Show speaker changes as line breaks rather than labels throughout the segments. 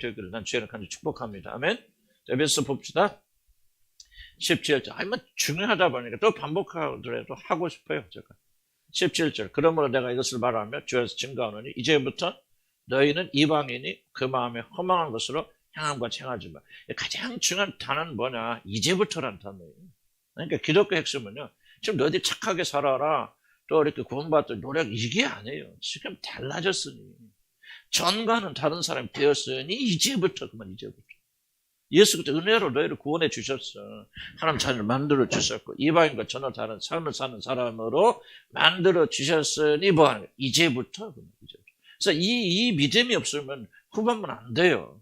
되기를 난 주의 이름으로 간절히 축복합니다. 아멘. 자, 에베소 봅시다. 17절. 뭐 중요하다 보니까 또 반복하더라도 하고 싶어요, 제가. 17절. 그러므로 내가 이것을 말하며 주에서 증거하노니 이제부터 너희는 이방인이 그 마음에 허망한 것으로 향함과 행하지 마. 가장 중요한 단어는 뭐냐? 이제부터란 단어예요. 그러니까 기독교 핵심은요. 지금 너희들 착하게 살아라. 또 이렇게 구원받을 노력 이게 아니에요. 지금 달라졌으니. 전과는 다른 사람이 되었으니 이제부터 그만 이제부터. 예수께서 은혜로 너희를 구원해 주셨어. 하나님 자녀를 만들어 주셨고 이방인과 전혀 다른 삶을 사는 사람으로 만들어 주셨으니 뭐하는 거예요? 이제부터. 그래서 이 믿음이 없으면 후반은 안 돼요.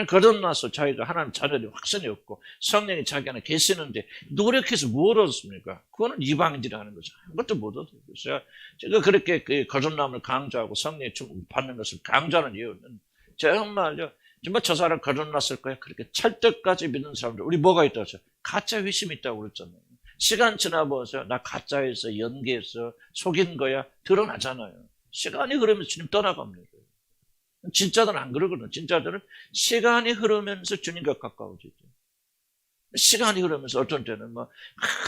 거듭나서 자기가 하나님 자녀들이 확신이 없고 성령이 자기 안에 계시는데 노력해서 뭘 얻었습니까? 그거는 이방인들이 하는 거죠. 아무것도 못 얻어요. 그래서 제가 그렇게 그 거듭남을 강조하고 성령이 좀 받는 것을 강조하는 이유는 정말요. 정말 저 사람 거듭났을 거야. 그렇게 찰떡까지 믿는 사람들. 우리 뭐가 있다고 했어요? 가짜 회심이 있다고 그랬잖아요. 시간 지나보세요. 나 가짜에서 연기해서 속인 거야. 드러나잖아요. 시간이 흐르면서 주님 떠나갑니다. 진짜들은 안 그러거든요. 진짜들은 시간이 흐르면서 주님과 가까워지죠. 시간이 흐르면서 어떤 때는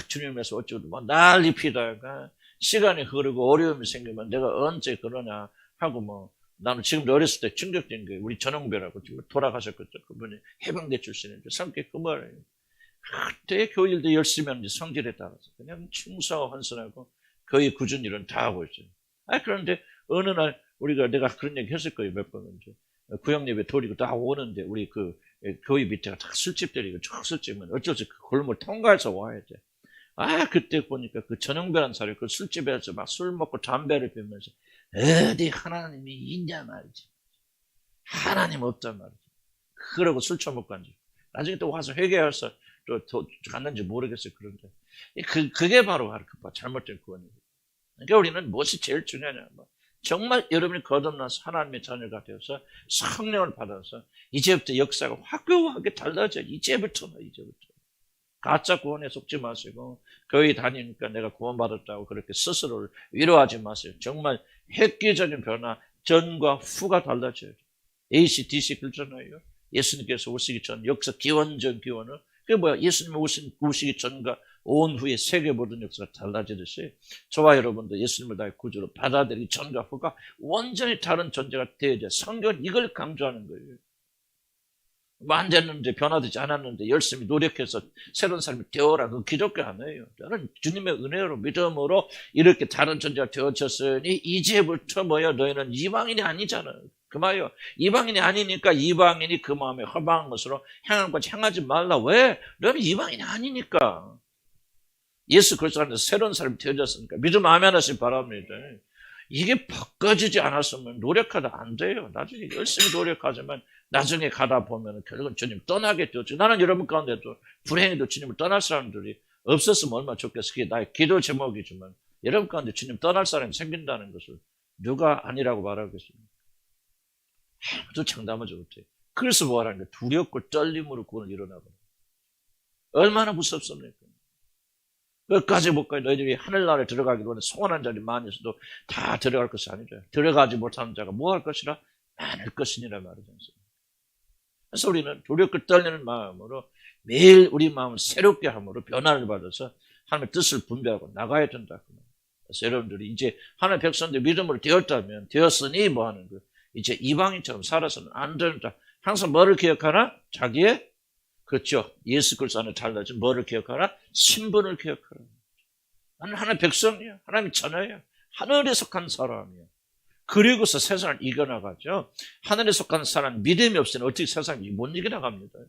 주님에서 어쩌고 난리 피다가 시간이 흐르고 어려움이 생기면 내가 언제 그러냐 하고 나는 지금도 어렸을 때 충격된 게 우리 전홍배라고 지금 돌아가셨겠죠. 그분이 해병대 출신인데 성격 그 말이에요. 그때 교일도 열심히 하는지 성질에 따라서 그냥 충성하고 헌신하고 거의 굳은 일은 다 하고 있어요. 그런데 어느 날 내가 그런 얘기 했을 거예요. 몇 번인지. 구역예배 돌리고 딱 오는데 우리 그 교회 밑에가 다 술집들이고 쭉 술집은 어쩔 수 없이 그 골목을 통과해서 와야 돼. 그때 보니까 그 전형배란 사람이 그 술집에서 막 술 먹고 담배를 피우면서 어디 하나님이 있냐 말이지. 하나님 없단 말이지. 그러고 술 처먹고 간지. 나중에 또 와서 회개해서 또 갔는지 모르겠어요. 그런데. 그게 바로 잘못된 구원이에요. 그러니까 우리는 무엇이 제일 중요하냐. 정말 여러분이 거듭나서 하나님의 자녀가 되어서 성령을 받아서 이제부터 역사가 확고하게 달라져요. 이제부터. 가짜 구원에 속지 마시고 교회 다니니까 내가 구원받았다고 그렇게 스스로를 위로하지 마세요. 정말 획기적인 변화, 전과 후가 달라져요. ACDC 그러잖아요. 예수님께서 오시기 전 역사 기원전 기원은 그게 뭐야? 예수님 오시기 전과 온 후에 세계 모든 역사가 달라지듯이 저와 여러분도 예수님을 나의 구주로 받아들이기 전과 후가 완전히 다른 존재가 되어야 성경은 이걸 강조하는 거예요. 안 됐는데 변화되지 않았는데 열심히 노력해서 새로운 사람이 되어라. 그 기독교 아니에요. 저는 주님의 은혜로 믿음으로 이렇게 다른 존재가 되어졌으니 이제부터 너희는 이방인이 아니잖아요. 그 말이요. 이방인이 아니니까 이방인이 그 마음에 허망한 것으로 향한 것 향하지 말라. 왜? 너는 이방인이 아니니까. 예수 그리스도 안에서 새로운 사람이 되어졌으니까 믿음 아멘 하시기 바랍니다. 이게 바꿔지지 않았으면 노력하다 안 돼요. 나중에 열심히 노력하지만 나중에 가다 보면 결국은 주님 떠나게 되었죠. 나는 여러분 가운데도 불행히도 주님을 떠날 사람들이 없었으면 얼마나 좋겠어. 그게 나의 기도 제목이지만 여러분 가운데 주님 떠날 사람이 생긴다는 것을 누가 아니라고 말하겠습니까? 아무도 장담하지 못해요. 그래서 뭐하라는 거예요? 두렵고 떨림으로 구원을 일어나거든요. 얼마나 무섭습니까? 끝까지 못 가요. 너희들이 하늘나라에 들어가기 전에 소원한 자들이 많이 있어도 다 들어갈 것이 아니죠. 들어가지 못하는 자가 뭐 할 것이라? 많을 것이니라 말이죠. 그래서 우리는 두렵고 떨리는 마음으로 매일 우리 마음을 새롭게 함으로 변화를 받아서 하나님의 뜻을 분배하고 나가야 된다. 그래서 여러분들이 이제 하나님의 백성들 믿음으로 되었으니 뭐 하는 거예요? 이제 이방인처럼 살아서는 안 된다. 항상 뭐를 기억하라? 자기의 그렇죠. 예수 그리스도 안에 달라진 뭐를 기억하라? 신분을 기억하라. 나는 하나님의 백성이야. 하나님의 자녀야. 하늘에 속한 사람이야. 그리고서 세상을 이겨나가죠. 하늘에 속한 사람 믿음이 없으면 어떻게 세상을 못 이겨나갑니다.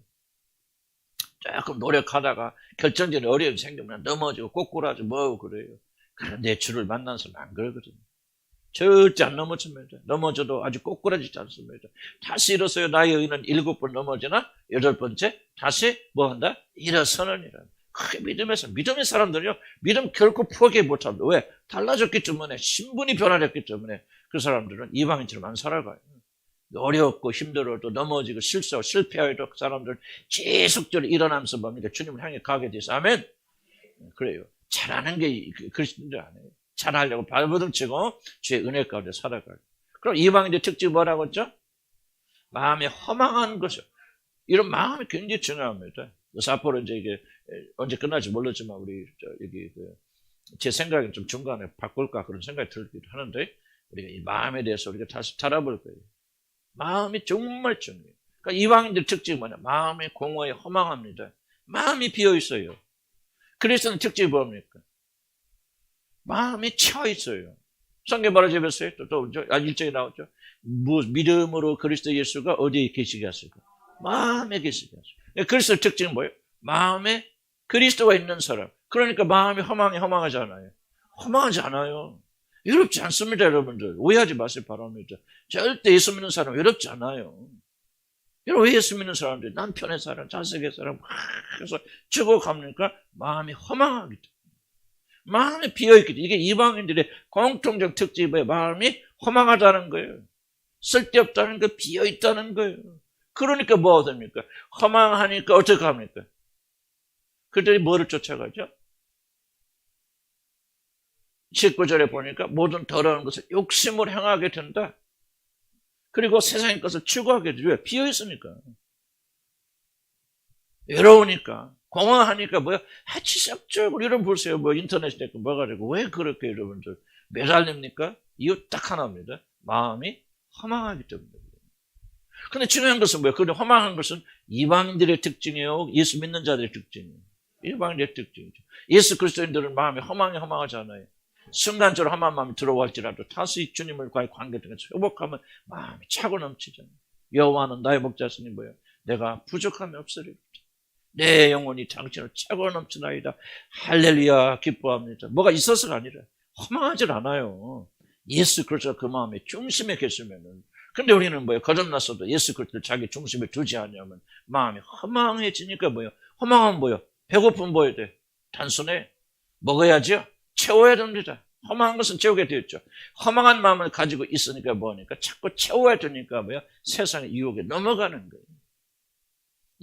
조금 노력하다가 결정적인 어려움이 생기면 넘어지고 꼬꾸라지고 뭐 그래요. 그런데 주를 만난 사람 안 그러거든요. 절대 안 넘어집니다. 넘어져도 아주 꼬꾸라지지 않습니다. 다시 일어서요. 나의 의인은 7번 넘어지나 8번째 다시 뭐 한다? 일어서느니라. 그게 믿음의 사람들이요. 믿음 결코 포기 못합니다. 왜? 달라졌기 때문에 신분이 변화됐기 때문에 그 사람들은 이방인처럼 안 살아가요. 어렵고 힘들어도 넘어지고 실수하고 실패해도 그 사람들은 계속적으로 일어나면서 뭡니까? 주님을 향해 가게 돼서 아멘. 그래요. 잘하는 게 그리스도인들 아니에요. 잘하려고 발버둥 치고 주의 은혜 가운데 살아가요. 그럼 이방인의 특징이 뭐라고 했죠? 마음이 허망한 것이요. 이런 마음이 굉장히 중요합니다. 그래서 앞으로 이제 이게 언제 끝날지 모르지만 우리 여기 제 생각은 좀 중간에 바꿀까 그런 생각이 들기도 하는데 우리가 이 마음에 대해서 우리가 다시 달아볼 거예요. 마음이 정말 중요해요. 그러니까 이방인들 특징이 뭐냐? 마음이 공허해 허망합니다. 마음이 비어 있어요. 그리스도는 특징이 뭡니까? 마음이 채워 있어요. 성경 바로 잡았어요. 또 1절에 나오죠. 믿음으로 그리스도 예수가 어디에 계시게 하실까? 마음에 계시게 하실까? 그리스도의 특징은 뭐예요? 마음에 그리스도가 있는 사람. 그러니까 마음이 허망하지 않아요. 허망하지 않아요. 외롭지 않습니다, 여러분들. 오해하지 마세요, 바랍니다. 절대 예수 믿는 사람 외롭지 않아요. 여러분, 예수 믿는 사람들이 남편의 사람, 자식의 사람, 그래서 죽어갑니까? 마음이 허망하기 때문에. 마음이 비어있기 때문에. 이게 이방인들의 공통적 특징이 뭐예요? 마음이 허망하다는 거예요. 쓸데없다는 거, 비어있다는 거예요. 그러니까 뭐가 됩니까? 허망하니까 어떻게 합니까? 그들이 뭐를 쫓아가죠? 19절에 보니까 모든 더러운 것을 욕심을 행하게 된다. 그리고 세상의 것을 추구하게 돼요. 왜? 비어있으니까. 외로우니까. 공허하니까 뭐야? 치석적으로 여러분 보세요. 뭐 인터넷에 뭐 가지고 왜 그렇게 여러분들 매달립니까? 이유 딱 하나입니다. 마음이 허망하기 때문에. 근데 중요한 것은 뭐예요? 그런데 허망한 것은 이방인들의 특징이에요? 예수 믿는 자들의 특징이에요? 이방인들의 특징이죠. 예수 그리스도인들은 마음이 허망하지 않아요. 순간적으로 험한 마음이 들어올지라도 다시 주님을 과의 관계 등에서 회복하면 마음이 차고 넘치잖아요. 여호와는 나의 목자시니 뭐예요? 내가 부족함이 없으리로다. 내 영혼이 당신을 차고 넘치나이다. 할렐루야 기뻐합니다. 뭐가 있어서가 아니라 허망하지 않아요. 예수 그리스도가 그 마음의 중심에 계시면은. 근데 우리는 뭐예요? 거듭났어도 예수 그리스도를 자기 중심에 두지 않으면 마음이 허망해지니까 뭐예요? 허망하면 뭐예요? 배고픔 뭐야 돼? 단순해. 먹어야죠. 채워야 됩니다. 허망한 것은 채우게 되었죠. 허망한 마음을 가지고 있으니까 뭐니까 자꾸 채워야 되니까 뭐야? 세상의 유혹에 넘어가는 거예요.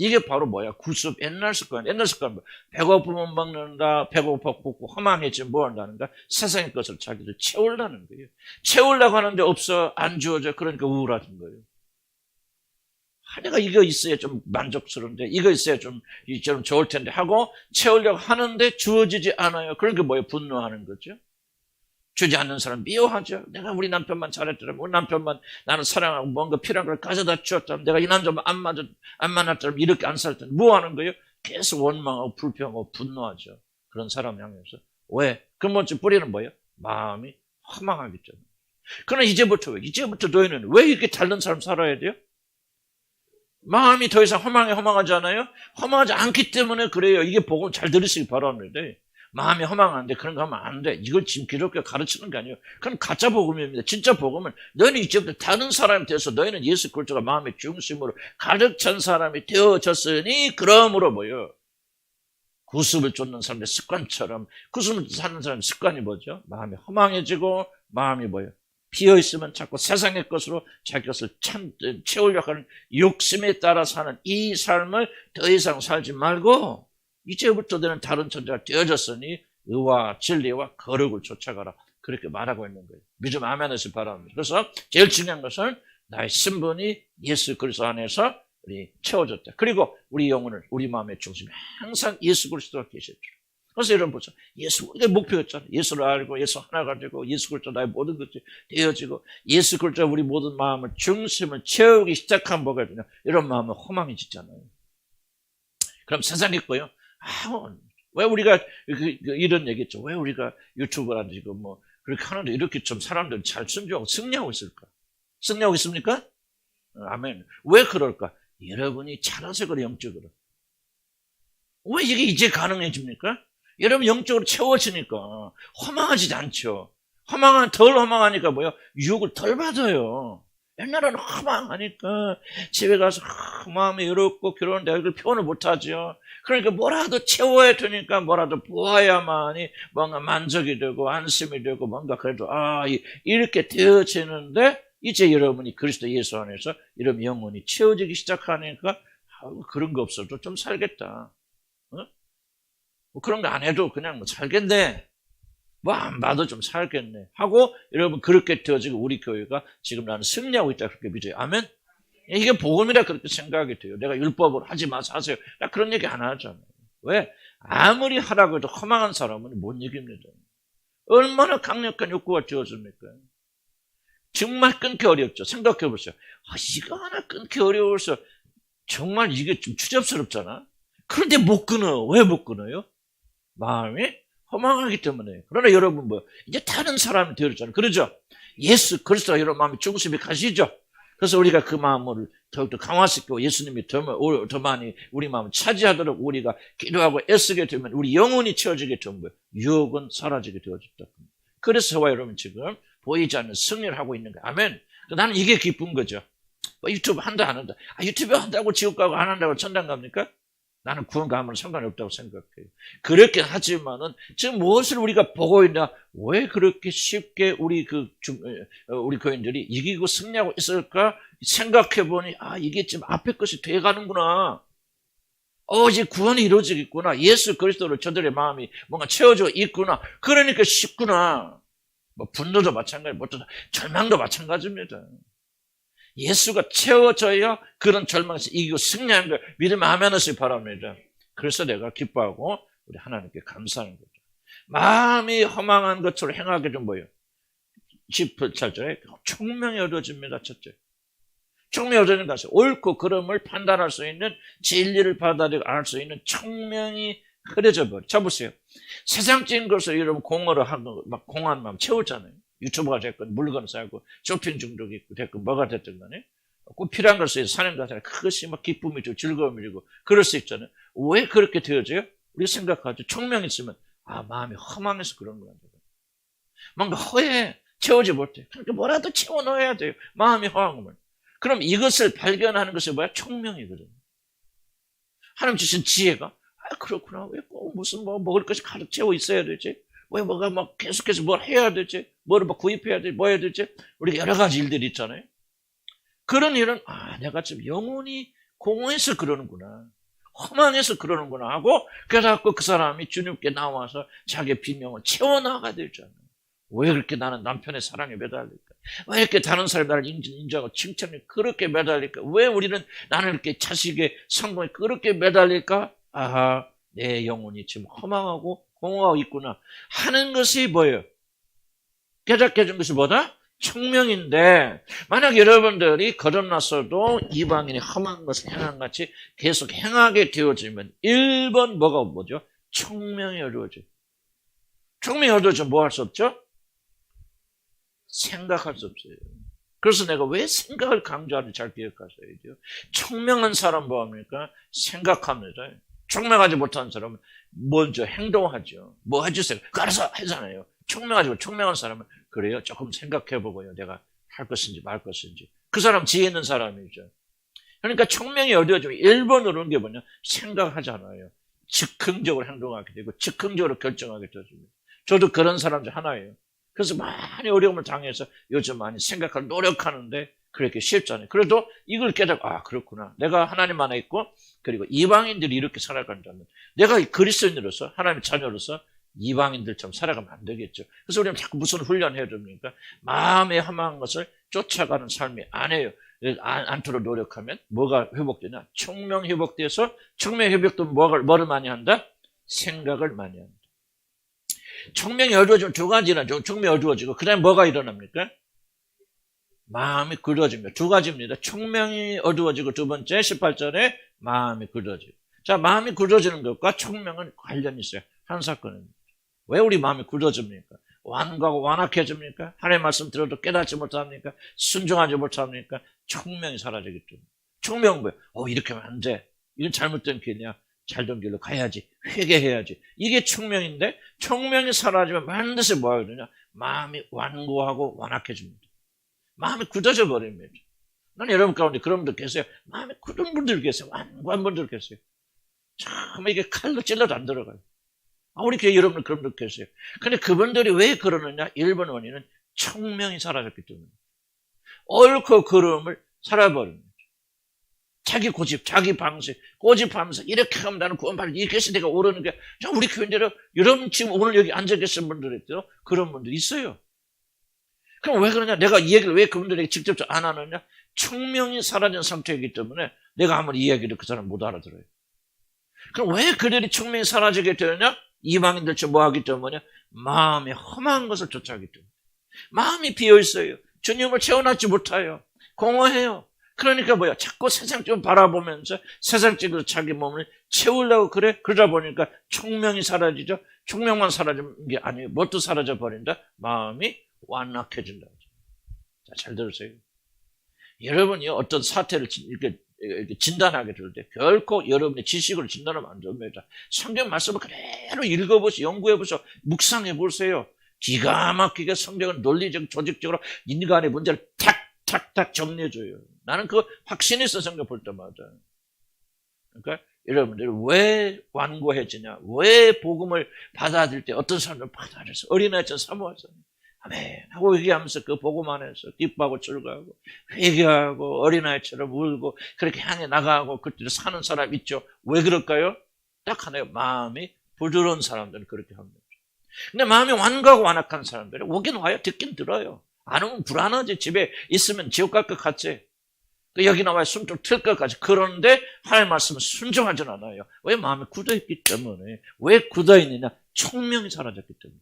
이게 바로 뭐야? 구습, 옛날 습관 뭐야? 배고프면 먹는다, 배고파 붓고 허망해지면 뭐 한다는가? 세상의 것을 자기들 채우려는 거예요. 채우려고 하는데 없어, 안 주어져. 그러니까 우울하던 거예요. 내가 이거 있어야 좀 만족스러운데, 이거 있어야 좀 좋을 텐데 하고 채우려고 하는데 주어지지 않아요. 그러니까 뭐예요? 분노하는 거죠. 주지 않는 사람 미워하죠. 내가 우리 남편만 잘했더라면, 우리 남편만 나는 사랑하고 뭔가 필요한 걸 가져다 주었다면, 내가 이 남자만 안 만났더라면 이렇게 안 살 텐데, 뭐 하는 거예요? 계속 원망하고 불평하고 분노하죠. 그런 사람 향해서. 왜? 근본적 뿌리는 뭐예요? 마음이 허망하기 때문에. 그러나 이제부터 너희는 왜 이렇게 다른 사람 살아야 돼요? 마음이 더 이상 허망하지 않아요? 허망하지 않기 때문에 그래요. 이게 복음 잘 들으시기 바랍니다. 마음이 허망한데 그런 거 하면 안 돼. 이걸 지금 기독교가 가르치는 게 아니에요. 그건 가짜 복음입니다. 진짜 복음은 너희는 이제부터 다른 사람이 돼서 너희는 예수 그리스도가 마음의 중심으로 가득 찬 사람이 되어졌으니 그러므로 뭐요? 구습을 쫓는 사람의 습관처럼 구습을 사는 사람의 습관이 뭐죠? 마음이 허망해지고 마음이 뭐예요? 비어있으면 자꾸 세상의 것으로 자기 것을 채우려고 하는 욕심에 따라 사는 이 삶을 더 이상 살지 말고 이제부터 너는 다른 존재가 되어졌으니 의와 진리와 거룩을 쫓아가라. 그렇게 말하고 있는 거예요. 믿음 아멘 하시기 바랍니다. 그래서 제일 중요한 것은 나의 신분이 예수 그리스도 안에서 우리 채워졌다. 그리고 우리 영혼을 우리 마음의 중심에 항상 예수 그리스도가 계셨죠. 그래서 여러분 보세요. 예수, 이게 목표였잖아요. 예수를 알고 예수 하나가 되고 예수 그리스도 나의 모든 것이 되어지고 예수 그리스도 우리 모든 마음을 중심을 채우기 시작한 뭐가 되냐. 이런 마음은 허망해지잖아요. 그럼 세상이 있고요. 왜 우리가 이런 얘기 했죠. 왜 우리가 유튜브라든지 뭐 그렇게 하는데 이렇게 좀 사람들이 잘 순종하고 승리하고 있을까? 승리하고 있습니까? 아멘. 왜 그럴까? 여러분이 잘하서 그래, 영적으로. 왜 이게 이제 가능해집니까? 여러분 영적으로 채워지니까 허망하지 않죠. 덜 허망하니까 뭐요? 유혹을 덜 받아요. 옛날에는 허망하니까 집에 가서 마음이 외롭고 그러는데 이걸 표현을 못하죠. 그러니까 뭐라도 채워야 되니까 뭐라도 보아야만이 뭔가 만족이 되고 안심이 되고 뭔가 그래도 이렇게 되어지는데 이제 여러분이 그리스도 예수 안에서 이런 영혼이 채워지기 시작하니까 그런 거 없어도 좀 살겠다. 뭐 그런 거 안 해도 그냥 뭐 살겠네. 뭐 안 봐도 좀 살겠네. 하고 여러분 그렇게 되어지고 우리 교회가 지금 나는 승리하고 있다 그렇게 믿어요. 아멘? 이게 복음이라 그렇게 생각이 돼요. 내가 율법으로 하지 마세요 하세요. 나 그런 얘기 안 하잖아요. 왜? 아무리 하라고 해도 허망한 사람은 못 이깁니다. 얼마나 강력한 욕구가 주어집니까? 정말 끊기 어렵죠. 생각해 보세요. 이거 하나 끊기 어려워서 정말 이게 좀 추접스럽잖아. 그런데 못 끊어. 왜 못 끊어요? 마음이 허망하기 때문에. 그러나 여러분 이제 다른 사람이 되었잖아요. 그러죠? 예수 그리스도가 여러분 마음에 중심이 가시죠? 그래서 우리가 그 마음을 더욱더 강화시키고 예수님이 더 많이 우리 마음을 차지하도록 우리가 기도하고 애쓰게 되면 우리 영혼이 채워지게 되면 유혹은 사라지게 되어졌다. 그래서 저와 여러분 지금 보이지 않는 승리를 하고 있는 거예요. 아멘. 나는 이게 기쁜 거죠. 유튜브 한다 안 한다. 유튜브 한다고 지옥 가고 안 한다고 천당 갑니까? 나는 구원 가면 상관없다고 생각해요. 그렇게 하지만은 지금 무엇을 우리가 보고 있나? 왜 그렇게 쉽게 우리 교인들이 이기고 승리하고 있을까? 생각해 보니 이게 지금 앞에 것이 돼가는구나. 이제 구원이 이루어지겠구나. 예수 그리스도로 저들의 마음이 뭔가 채워져 있구나. 그러니까 쉽구나. 분노도 마찬가지, 절망도 마찬가지입니다. 예수가 채워져야 그런 절망에서 이기고 승리하는 걸 믿으면 아멘 하시기 바랍니다. 그래서 내가 기뻐하고 우리 하나님께 감사하는 거죠. 마음이 허망한 것으로 행하게 좀 18절에 총명이 얻어집니다. 첫째. 총명이 얻어지는 것은 옳고 그름을 판단할 수 있는 진리를 받아들이고 알 수 있는 총명이 흐려져 버려. 자 보세요. 세상적인 것을 여러분 공허로 하고 막 공허한 마음 채우잖아요. 유튜브가 됐건 물건 사고 쇼핑 중독이 있고 됐건 뭐가 됐든 간에 꼭 필요한 것을 사는 것은 그것이 막 기쁨이고 즐거움이고 그럴 수 있잖아요. 왜 그렇게 되어져요? 우리가 생각하죠. 총명이 있으면 마음이 허망해서 그런 거야. 뭔가 허해 채우지 못해. 그러니까 뭐라도 채워 넣어야 돼요. 마음이 허황하면. 그럼 이것을 발견하는 것이 뭐야? 총명이거든요. 하나님 주신 지혜가 그렇구나. 왜 꼭 무슨 먹을 것이 가득 채워 있어야 되지? 왜 뭐가 계속해서 뭘 해야 되지? 뭐를 구입해야 되지? 뭐 해야 되지? 우리가 여러 가지 일들이 있잖아요. 그런 일은 내가 지금 영혼이 공허해서 그러는구나. 허망해서 그러는구나 하고 그래갖고 그 사람이 주님께 나와서 자기의 비명을 채워나가야 되잖아요. 왜 그렇게 나는 남편의 사랑에 매달릴까? 왜 이렇게 다른 사람이 나를 인정하고 칭찬에 그렇게 매달릴까? 왜 우리는 나는 이렇게 자식의 성공에 그렇게 매달릴까? 내 영혼이 지금 허망하고 공허하고 있구나 하는 것이 뭐예요? 깨닫게 해준 것이 뭐다? 총명인데 만약 여러분들이 거듭났어도 이방인이 험한 것을 행한 같이 계속 행하게 되어지면 1번 뭐죠? 총명이 어두워져요. 총명이 어두워지면 뭐 할 수 없죠? 생각할 수 없어요. 그래서 내가 왜 생각을 강조하는지 잘 기억하셔야 돼요. 총명한 사람 뭐합니까? 생각합니다. 총명하지 못한 사람은 먼저 행동하죠. 뭐 해주세요. 알아서 하잖아요. 총명한 사람은 그래요. 조금 생각해보고요. 내가 할 것인지 말 것인지. 그 사람 지혜 있는 사람이죠. 그러니까 총명이 어두워지면 1번으로는 게 뭐냐? 생각하잖아요. 즉흥적으로 행동하게 되고 즉흥적으로 결정하게 되어집니다. 저도 그런 사람 중 하나예요. 그래서 많이 어려움을 당해서 요즘 많이 생각하고 노력하는데 그렇게 쉽지 않아요. 그래도 이걸 깨닫고 그렇구나. 내가 하나님 안에 있고 그리고 이방인들이 이렇게 살아간다면 내가 그리스도인으로서 하나님의 자녀로서 이방인들처럼 살아가면 안 되겠죠. 그래서 우리는 자꾸 무슨 훈련해야 됩니까? 마음에 허망한 것을 쫓아가는 삶이 아니에요. 않도록 노력하면 뭐가 회복되냐? 총명 회복돼서 총명 회복되면 뭐를 많이 한다? 생각을 많이 한다. 총명이 어두워지면 두 가지나 총명이 어두워지고 그 다음에 뭐가 일어납니까? 마음이 굳어집니다. 두 가지입니다. 총명이 어두워지고 두 번째 18절에 마음이 굳어지고. 자, 마음이 굳어지는 것과 총명은 관련이 있어요. 한 사건입니다. 왜 우리 마음이 굳어집니까? 완고하고 완악해집니까? 하나님의 말씀 들어도 깨닫지 못합니까? 순종하지 못합니까? 총명이 사라지기 때문에. 총명은 뭐예요? 이렇게 하면 안 돼. 이건 잘못된 길이야. 잘된 길로 가야지. 회개해야지. 이게 총명인데 총명이 사라지면 반드시 뭐 하거든요? 마음이 완고하고 완악해집니다. 마음이 굳어져 버립니다. 난 여러분 가운데 그런 분들 계세요. 마음이 굳은 분들 계세요. 완고한 분들 계세요. 참 이게 칼로 찔러도 안 들어가요. 우리 교회 여러분들 그런 분들 계세요. 근데 그분들이 왜 그러느냐? 1번 원인은 총명이 사라졌기 때문에. 옳고 그름을 살아버립니다. 자기 고집, 자기 방식, 고집하면서 이렇게 하면 나는 구원받을 이것이 내가 오르는 게 우리 교인들은 여러분 지금 오늘 여기 앉아 계신 분들이 있죠. 그런 분들이 있어요. 그럼 왜 그러냐? 내가 이 얘기를 왜 그분들에게 직접 안 하느냐? 총명이 사라진 상태이기 때문에 내가 아무리 이야기를 그 사람 못 알아들어요. 그럼 왜 그들이 총명이 사라지게 되느냐? 이방인들처럼 뭐 하기 때문에? 마음이 험한 것을 쫓아하기 때문에. 마음이 비어있어요. 주님을 채워넣지 못해요. 공허해요. 그러니까 뭐야? 자꾸 세상 좀 바라보면서 세상적으로 자기 몸을 채우려고 그래? 그러다 보니까 총명이 사라지죠. 총명만 사라지는 게 아니에요. 뭣도 사라져 버린다? 마음이 완악해진다. 자, 잘 들으세요. 여러분이 어떤 사태를 이렇게 진단하게 될 때 결코 여러분의 지식으로 진단하면 안 됩니다. 성경 말씀을 그대로 읽어보세요. 연구해보세요. 묵상해보세요. 기가 막히게 성경은 논리적, 조직적으로 인간의 문제를 탁탁탁 정리해줘요. 나는 그 확신이 있어, 성경 볼 때마다. 그러니까 여러분들이 왜 완고해지냐? 왜 복음을 받아들일 때 어떤 사람들 받아들여서 어린아이처럼 사모하잖아요. 아멘 하고 얘기하면서 그 복음 안에서 기뻐하고 즐거워하고 회개하고 어린아이처럼 울고 그렇게 향해 나가고 그때 사는 사람 있죠. 왜 그럴까요? 딱 하나요. 마음이 부드러운 사람들은 그렇게 합니다. 근데 마음이 완고하고 완악한 사람들은 오긴 와요. 듣긴 들어요. 안 오면 불안하지. 집에 있으면 지옥 갈 것 같지. 여기 나와야 숨좀 틀 것 같지. 그런데 하나님 말씀은 순종하진 않아요. 왜? 마음이 굳어있기 때문에. 왜 굳어있느냐? 총명이 사라졌기 때문에.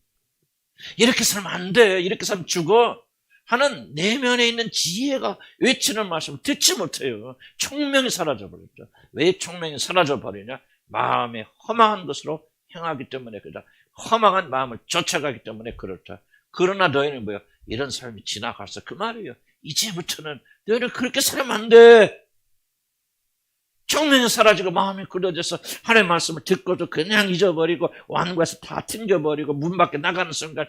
이렇게 살면 안 돼. 이렇게 살면 죽어. 하는 내면에 있는 지혜가 외치는 말씀을 듣지 못해요. 총명이 사라져버렸죠. 왜 총명이 사라져버리냐? 마음에 험한 것으로 행하기 때문에 그렇다. 험한 마음을 쫓아가기 때문에 그렇다. 그러나 너희는 뭐요? 이런 삶이 지나갔어. 그 말이에요. 이제부터는 너희는 그렇게 살면 안 돼. 총명이 사라지고 마음이 굳어져서 하나님의 말씀을 듣고도 그냥 잊어버리고 완고해서 다 튕겨버리고 문 밖에 나가는 순간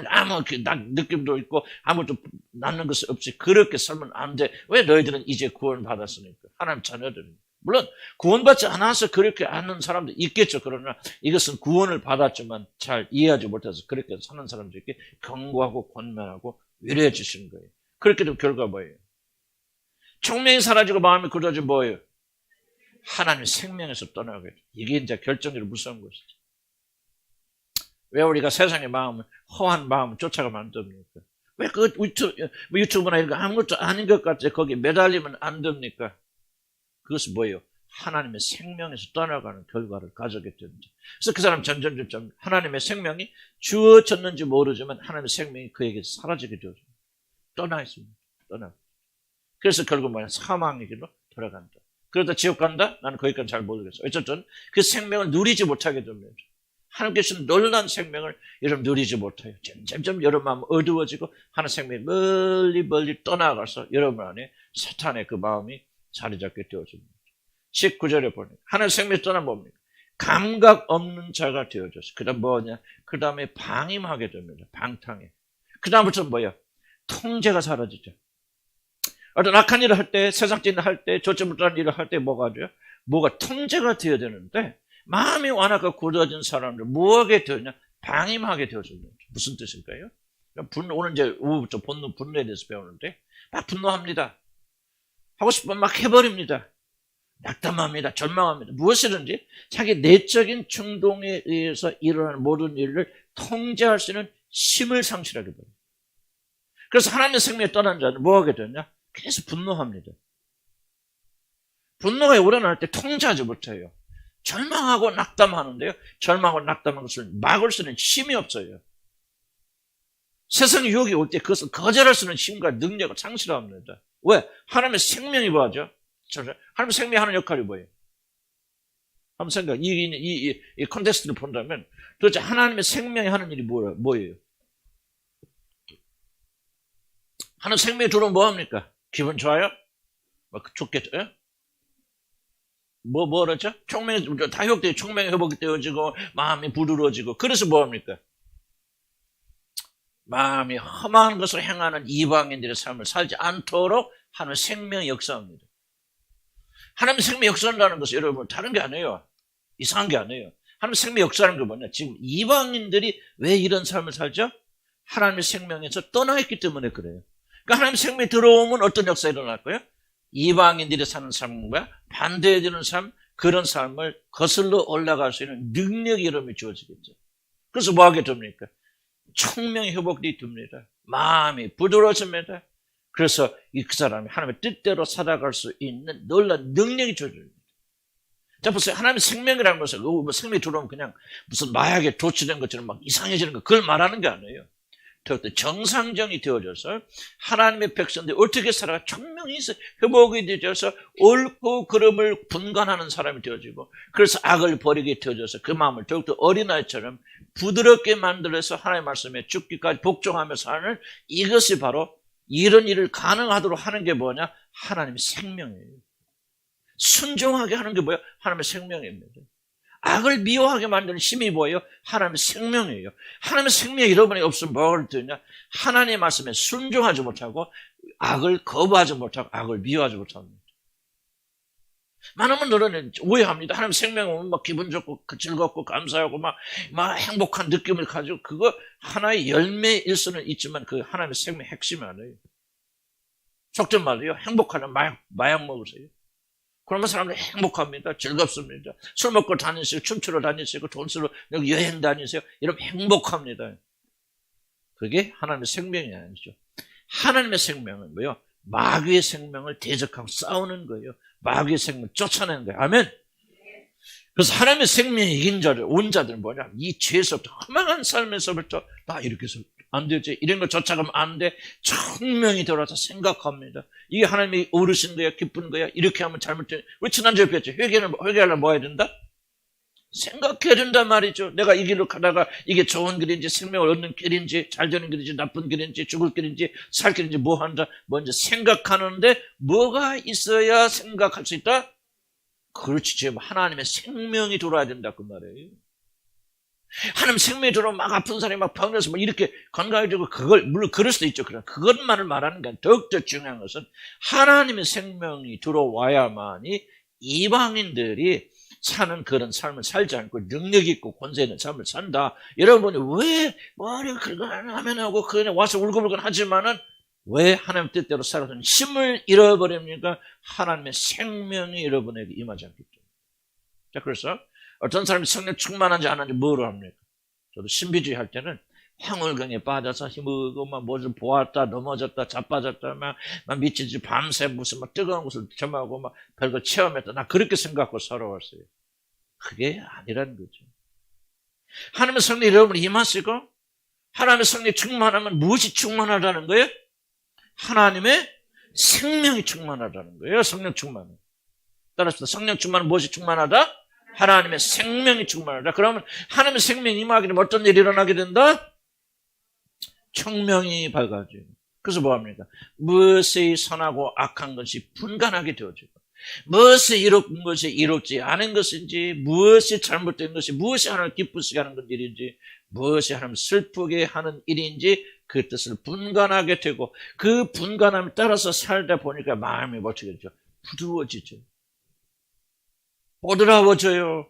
아무 느낌도 있고 아무것도 남는 것이 없이 그렇게 살면 안 돼. 왜? 너희들은 이제 구원받았으니까. 하나님 자녀들입니다. 물론 구원받지 않아서 그렇게 하는 사람도 있겠죠. 그러나 이것은 구원을 받았지만 잘 이해하지 못해서 그렇게 사는 사람들에게 경고하고 권면하고 위로해 주시는 거예요. 그렇게 되면 결과가 뭐예요? 총명이 사라지고 마음이 굳어지면 뭐예요? 하나님의 생명에서 떠나게. 이게 이제 결정적으로 무서운 것이죠. 왜 우리가 세상의 마음을, 허한 마음을 쫓아가면 안 됩니까? 왜 그 유튜브나 이런 거 아무것도 아닌 것 같아. 거기에 매달리면 안 됩니까? 그것은 뭐예요? 하나님의 생명에서 떠나가는 결과를 가져게 됩니다. 그래서 그 사람 점점 하나님의 생명이 주어졌는지 모르지만 하나님의 생명이 그에게 사라지게 되어집니다. 떠나 있습니다. 떠나. 그래서 결국 뭐냐? 사망의 길로 돌아간다. 그러다 지옥 간다? 나는 거기까지 잘 모르겠어. 어쨌든 그 생명을 누리지 못하게 됩니다. 하나님께서는 놀라운 생명을 여러분 누리지 못해요. 점점 여러분 마음 어두워지고 하나님 생명이 멀리 떠나가서 여러분 안에 사탄의 그 마음이 자리 잡게 되어집니다. 19절에 보니까 하나님 생명이 떠나면 뭡니까? 감각 없는 자가 되어져서 그 다음 뭐냐? 그 다음에 방임하게 됩니다. 방탕해. 그 다음부터는 뭐야? 통제가 사라지죠. 어떤 악한 일을 할 때, 세상적인 일을 할 때, 조치 못하는 일을 할 때 뭐가 돼요? 뭐가 통제가 되어야 되는데 마음이 완악하고 굳어진 사람들 뭐하게 되느냐? 방임하게 되어집니다. 무슨 뜻일까요? 오늘 이제 오후부터 분노에 대해서 배우는데 막 분노합니다. 하고 싶으면 막 해버립니다. 낙담합니다. 절망합니다. 무엇이든지 자기 내적인 충동에 의해서 일어나는 모든 일을 통제할 수 있는 힘을 상실하게 됩니다. 그래서 하나님의 생명에 떠난 자는 뭐하게 되냐? 계속 분노합니다. 분노가 우러날 때 통제하지 못해요. 절망하고 낙담하는데요. 절망하고 낙담하는 것을 막을 수 있는 힘이 없어요. 세상 유혹이 올 때 그것을 거절할 수 있는 힘과 능력을 상실합니다. 왜? 하나님의 생명이 뭐하죠? 하나님의 생명이 하는 역할이 뭐예요? 한번 생각, 이 컨텍스트를 본다면 도대체 하나님의 생명이 하는 일이 뭐예요? 하나님 생명이 들어오면 뭐합니까? 기분 좋아요? 좋겠죠? 예? 뭐랬죠? 다회복되고 총명이 회복되어지고 마음이 부드러워지고 그래서 뭐합니까? 마음이 험한 것을 행하는 이방인들의 삶을 살지 않도록 하나님의 생명이 역사합니다. 하나님의 생명이 역사한다는 것은 여러분 다른 게 아니에요. 이상한 게 아니에요. 하나님의 생명이 역사하는 게 뭐냐? 지금 이방인들이 왜 이런 삶을 살죠? 하나님의 생명에서 떠나있기 때문에 그래요. 그러니까 하나님의 생명이 들어오면 어떤 역사가 일어날 거예요? 이방인들이 사는 삶과 반대되는 삶, 그런 삶을 거슬러 올라갈 수 있는 능력이 여러분이 주어지겠죠. 그래서 뭐 하게 됩니까? 총명이 회복이 됩니다. 마음이 부드러워집니다. 그래서 그 사람이 하나님의 뜻대로 살아갈 수 있는 놀라운 능력이 주어집니다. 자, 보세요. 하나님의 생명이라는 것은 뭐 생명이 들어오면 그냥 무슨 마약에 도취된 것처럼 막 이상해지는 거, 그걸 말하는 게 아니에요. 정상정이 되어져서 하나님의 백성들이 어떻게 살아가 청명히 회복이 되어져서 옳고 그름을 분간하는 사람이 되어지고, 그래서 악을 버리게 되어져서 그 마음을 더욱더 어린아이처럼 부드럽게 만들어서 하나님의 말씀에 죽기까지 복종하면서 하는, 이것이 바로 이런 일을 가능하도록 하는 게 뭐냐? 하나님의 생명이에요. 순종하게 하는 게 뭐예요? 하나님의 생명입니다. 악을 미워하게 만드는 힘이 뭐예요? 하나님의 생명이에요. 하나님의 생명이 여러분이 없으면 뭐가 되냐? 하나님의 말씀에 순종하지 못하고 악을 거부하지 못하고 악을 미워하지 못합니다. 많은 분들은 오해합니다. 하나님의 생명은 막 기분 좋고 즐겁고 감사하고 막 행복한 느낌을 가지고, 그거 하나의 열매일 수는 있지만 그 하나님의 생명의 핵심이 아니에요. 속된 말로요, 행복하면 마약 먹으세요. 그러면 사람들이 행복합니다. 즐겁습니다. 술 먹고 다니시고 춤추러 다니시고 돈 쓰러 여행 다니세요. 이러면 행복합니다. 그게 하나님의 생명이 아니죠. 하나님의 생명은 뭐예요? 마귀의 생명을 대적하고 싸우는 거예요. 마귀의 생명을 쫓아내는 거예요. 아멘. 그래서 하나님의 생명이 이긴 자들, 온 자들은 뭐냐? 이 죄에서부터, 험한 삶에서부터 나 이렇게 해서 안 되지, 이런 거 쫓아가면 안 돼, 청명히 돌아서 생각합니다. 이게 하나님이 어르신 거야, 기쁜 거야, 이렇게 하면 잘못돼. 우리 지난주에 배웠죠. 회개하려면 뭐 해야 된다? 생각해야 된단 말이죠. 내가 이 길로 가다가 이게 좋은 길인지, 생명을 얻는 길인지, 잘 되는 길인지, 나쁜 길인지, 죽을 길인지, 살 길인지 뭐 한다? 먼저 생각하는데 뭐가 있어야 생각할 수 있다? 그렇지, 지금 하나님의 생명이 돌아야 된다 그 말이에요. 하나님 생명이 들어오면 막 아픈 사람이 막 병원에서 막 이렇게 건강해지고, 그걸 물론 그럴 수도 있죠. 그러나 그것만을 말하는 게 더욱더 중요한 것은 하나님의 생명이 들어와야만이 이방인들이 사는 그런 삶을 살지 않고 능력 있고 권세 있는 삶을 산다. 여러분이 왜 머리가 긁어하면 하고 그냥 와서 울고불고 하지만은 왜 하나님 뜻대로 살아가는 힘을 잃어버립니까? 하나님의 생명이 여러분에게 임하지 않기 때문에. 자, 그래서 어떤 사람이 성령 충만한지 안 한지 뭐로 합니까? 저도 신비주의 할 때는 황홀경에 빠져서 힘으로 막 뭐를 보았다, 넘어졌다, 자빠졌다, 막 미치지, 밤새 무슨 막 뜨거운 것을 점하고 막 별걸 체험했다. 나 그렇게 생각하고 살아왔어요. 그게 아니라는 거죠. 하나님의 성령이 여러분이 임하시고, 하나님의 성령이 충만하면 무엇이 충만하다는 거예요? 하나님의 생명이 충만하다는 거예요. 성령 충만은. 따라서 성령 충만은 무엇이 충만하다? 하나님의 생명이 충만하다. 그러면 하나님의 생명이 임하게 되면 어떤 일이 일어나게 된다? 청명이 밝아져요. 그래서 뭐합니까? 무엇이 선하고 악한 것이 분간하게 되어지고, 무엇이 이롭은 것이 이롭지 않은 것인지, 무엇이 잘못된 것이, 무엇이 하나님 기쁘시게 하는 일인지, 무엇이 하나님 슬프게 하는 일인지 그 뜻을 분간하게 되고, 그 분간함에 따라서 살다 보니까 마음이 어떻게 되죠? 부드러워지죠. 보드라워져요.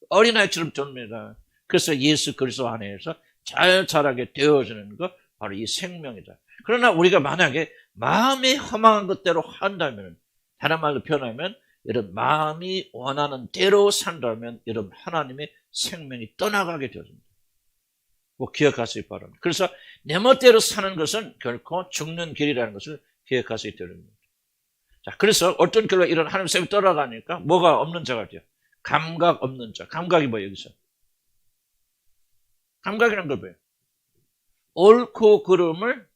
어린아이처럼 됩니다. 그래서 예수 그리스도 안에서 잘 자라게 되어지는 것, 바로 이 생명이다. 그러나 우리가 만약에 마음이 허망한 것대로 한다면, 다른 말로 표현하면 여러분 마음이 원하는 대로 산다면 여러분 하나님의 생명이 떠나가게 되어집니다. 꼭 기억하시기 바랍니다. 그래서 내 멋대로 사는 것은 결코 죽는 길이라는 것을 기억하시기 때문입니다. 자, 그래서 어떤 결과 이런 하나님 생명이 떠나가니까 뭐가 없는 자가 돼요? 감각 없는 자. 감각이 뭐예요, 여기서? 감각이란 걸 뭐예요? 옳고 그름을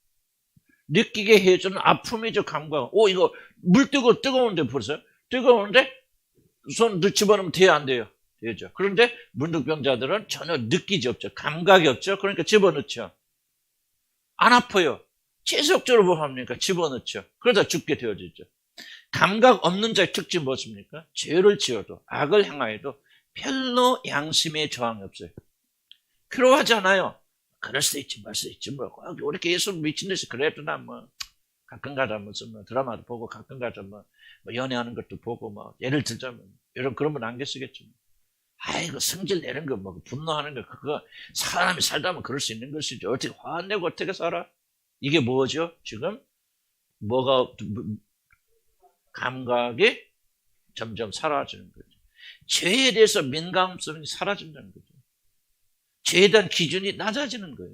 느끼게 해주는 아픔이죠, 감각. 이거 물 뜨거운데 보세요. 뜨거운데 손 집어넣으면 돼요, 안 돼요? 되죠. 그런데 문득병자들은 전혀 느끼지 없죠. 감각이 없죠. 그러니까 집어넣죠. 안 아파요. 지속적으로 뭐 합니까? 집어넣죠. 그러다 죽게 되어지죠. 감각 없는 자의 특징이 무엇입니까? 죄를 지어도 악을 행하여도 별로 양심에 저항이 없어요. 필요하지 않아요. 그럴 수도 있지, 말 수도 있지, 뭐. 이렇게 예수 미친 듯이 그래도 나 뭐, 가끔 가다 무슨 뭐 드라마도 보고, 가끔 가다 뭐 연애하는 것도 보고, 뭐, 예를 들자면, 여러분 그런 분 안 계시겠죠. 아이고, 성질 내는 거, 뭐, 분노하는 거, 그거, 사람이 살다 보면 그럴 수 있는 것이죠. 어떻게 화 안 내고 어떻게 살아? 이게 뭐죠? 지금? 감각이 점점 사라지는 거죠. 죄에 대해서 민감성이 사라진다는 거죠. 죄에 대한 기준이 낮아지는 거예요.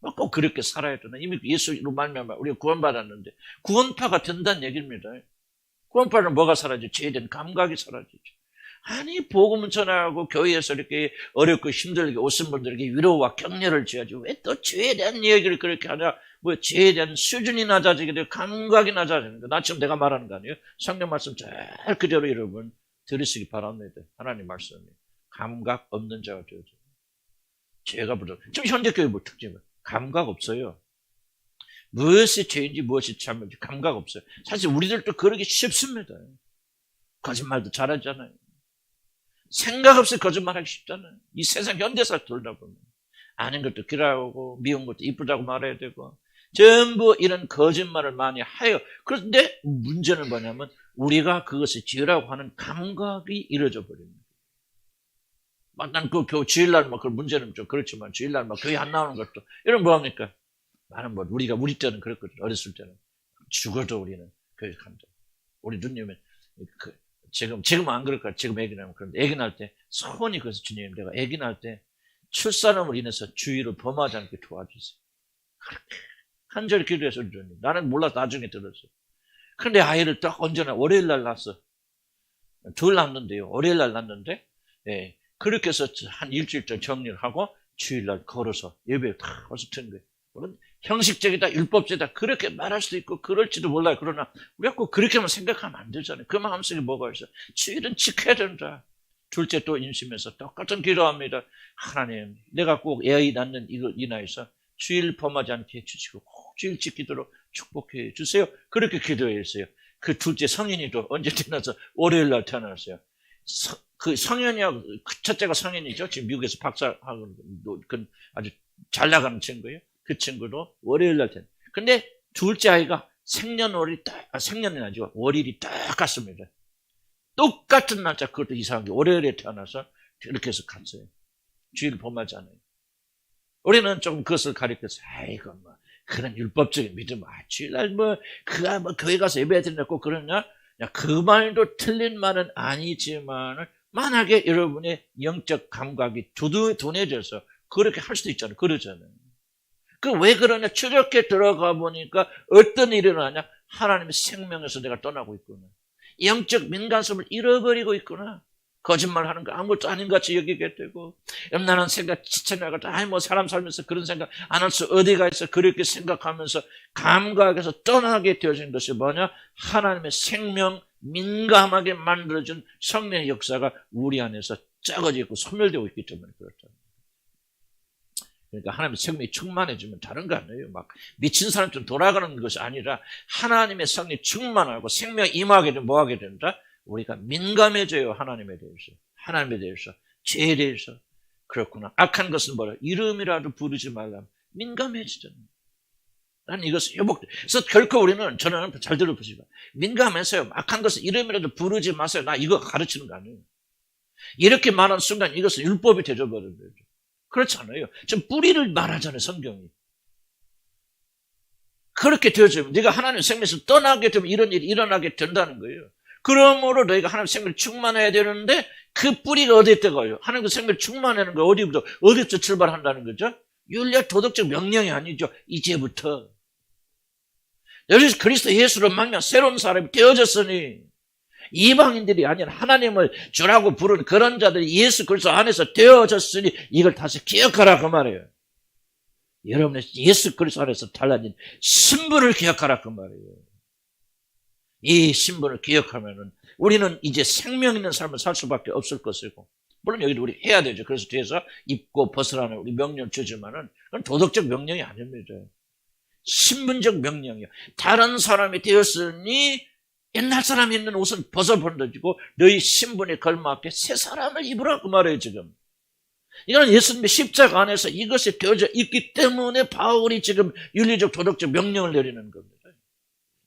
꼭 그렇게 살아야 되나? 이미 예수로 말미암아 우리가 구원받았는데 구원파가 된다는 얘기입니다. 구원파는 뭐가 사라지죠? 죄에 대한 감각이 사라지죠. 아니 복음을 전하고 교회에서 이렇게 어렵고 힘들게 오신 분들에게 위로와 격려를 줘야지 왜 또 죄에 대한 얘기를 그렇게 하냐? 뭐 죄에 대한 수준이 낮아지게 되고 감각이 낮아지는 거. 나 지금 내가 말하는 거 아니에요? 성경 말씀 잘 그대로 여러분 들으시기 바랍니다. 하나님 말씀이 감각 없는 자가 되어져. 죄가 부르. 지금 현대교회 뭐 특징은 감각 없어요. 무엇이 죄인지 무엇이 참인지 감각 없어요. 사실 우리들도 그러기 쉽습니다. 거짓말도 잘하잖아요. 생각 없이 거짓말하기 쉽잖아요. 이 세상 현대사 돌다 보면 아닌 것도 길하고 미운 것도 이쁘다고 말해야 되고 전부 이런 거짓말을 많이 하여. 그런데 문제는 뭐냐면 우리가 그것이 죄라고 하는 감각이 이루어져 버립니다. 난 그 주일날 그 문제는 좀 그렇지만 주일날 교회 안 나오는 것도 이런 뭐합니까? 나는 우리 때는 그랬거든. 어렸을 때는 죽어도 우리는 교회 간다. 우리 누님은 지금 안 그럴까? 지금 애기 낳으면 그런데 애기 낳을 때 소원이 그래서 주님 내가 애기 낳을 때 출산으로 인해서 주의를 범하지 않게 도와주세요. 그렇게 간절히 기도해서 우리 주님. 나는 몰라 나중에 들었어. 그런데 아이를 딱 언제나 월요일 날 낳았어. 둘 낳았는데요. 월요일 날 낳았는데 예. 그렇게 해서 한 일주일 전 정리를 하고 주일날 걸어서 예배를 다 와서 튼 거예요. 물론 형식적이다, 율법적이다 그렇게 말할 수도 있고 그럴지도 몰라요. 그러나 우리가 꼭 그렇게만 생각하면 안 되잖아요. 그 마음속에 뭐가 있어요? 주일은 지켜야 된다. 둘째 또 임신해서 똑같은 기도합니다. 하나님, 내가 꼭 애 낳는 이 나이에서 주일 범하지 않게 해주시고 꼭 주일 지키도록 축복해 주세요. 그렇게 기도했어요. 그 둘째 성인이도 언제 태어나서 월요일 날 태어났어요. 그 성현이하고 첫째가 성현이죠. 지금 미국에서 박사하고 아주 잘 나가는 친구예요. 그 친구도 월요일 날 태어났어요. 근데 둘째 아이가 생년월일이 생년이 아니고 월일이 똑같습니다. 똑같은 날짜 그것도 이상하게 월요일에 태어나서 이렇게 해서 갔어요. 주일 범하지 않아요. 우리는 조금 그것을 가리켜서 아이고 그런 율법적인 믿음 주일날 교회 가서 예배 드린다고 그러냐? 그 말도 틀린 말은 아니지만 만약에 여러분의 영적 감각이 둔해져서 그렇게 할 수도 있잖아요. 그러잖아요. 왜 그러냐? 추적해 들어가 보니까 어떤 일이 일어나냐? 하나님의 생명에서 내가 떠나고 있구나. 영적 민감성을 잃어버리고 있구나. 거짓말하는 거 아무것도 아닌 것 같이 여기게 되고 나는 생각 지쳐나가다 사람 살면서 그런 생각 안 할 수 어디가 있어 그렇게 생각하면서 감각에서 떠나게 되어진 것이 뭐냐? 하나님의 생명 민감하게 만들어준 성령의 역사가 우리 안에서 작아져 있고 소멸되고 있기 때문에 그렇다. 그러니까 하나님의 생명이 충만해지면 다른 거 아니에요. 미친 사람처럼 돌아가는 것이 아니라 하나님의 성령이 충만하고 생명이 임하게 되면 뭐 하게 된다? 우리가 민감해져요. 하나님에 대해서 죄에 대해서. 그렇구나. 악한 것은 뭐라? 이름이라도 부르지 말라. 민감해지잖아요. 난 이것을 회복돼. 그래서 결코 저는 잘 들어보시고 민감해서요. 악한 것은 이름이라도 부르지 마세요. 나 이거 가르치는 거 아니에요. 이렇게 말한 순간 이것은 율법이 되어버린 거죠. 그렇지 않아요. 지금 뿌리를 말하잖아요. 성경이. 그렇게 되어지면 네가 하나님의 생명에서 떠나게 되면 이런 일이 일어나게 된다는 거예요. 그러므로 너희가 하나님의 생명을 충만해야 되는데 그 뿌리가 어디에 있다고요? 하나님의 생명을 충만하는 거 어디부터 출발한다는 거죠? 윤리와 도덕적 명령이 아니죠. 이제부터. 여기서 그리스도 예수로 말미암아 새로운 사람이 되어졌으니 이방인들이 아니라 하나님을 주라고 부르는 그런 자들이 예수 그리스도 안에서 되어졌으니 이걸 다시 기억하라 그 말이에요. 여러분의 예수 그리스도 안에서 달라진 신분을 기억하라 그 말이에요. 이 신분을 기억하면은 우리는 이제 생명 있는 삶을 살 수밖에 없을 것이고, 물론 여기도 우리 해야 되죠. 그래서 뒤에서 입고 벗으라는 우리 명령 주지만은 그건 도덕적 명령이 아닙니다. 신분적 명령이요. 다른 사람이 되었으니 옛날 사람이 입는 옷은 벗어버려지고 너희 신분에 걸맞게 새 사람을 입으라 그 말이에요 지금. 이건 예수님의 십자가 안에서 이것이 되어져 있기 때문에 바울이 지금 윤리적 도덕적 명령을 내리는 겁니다.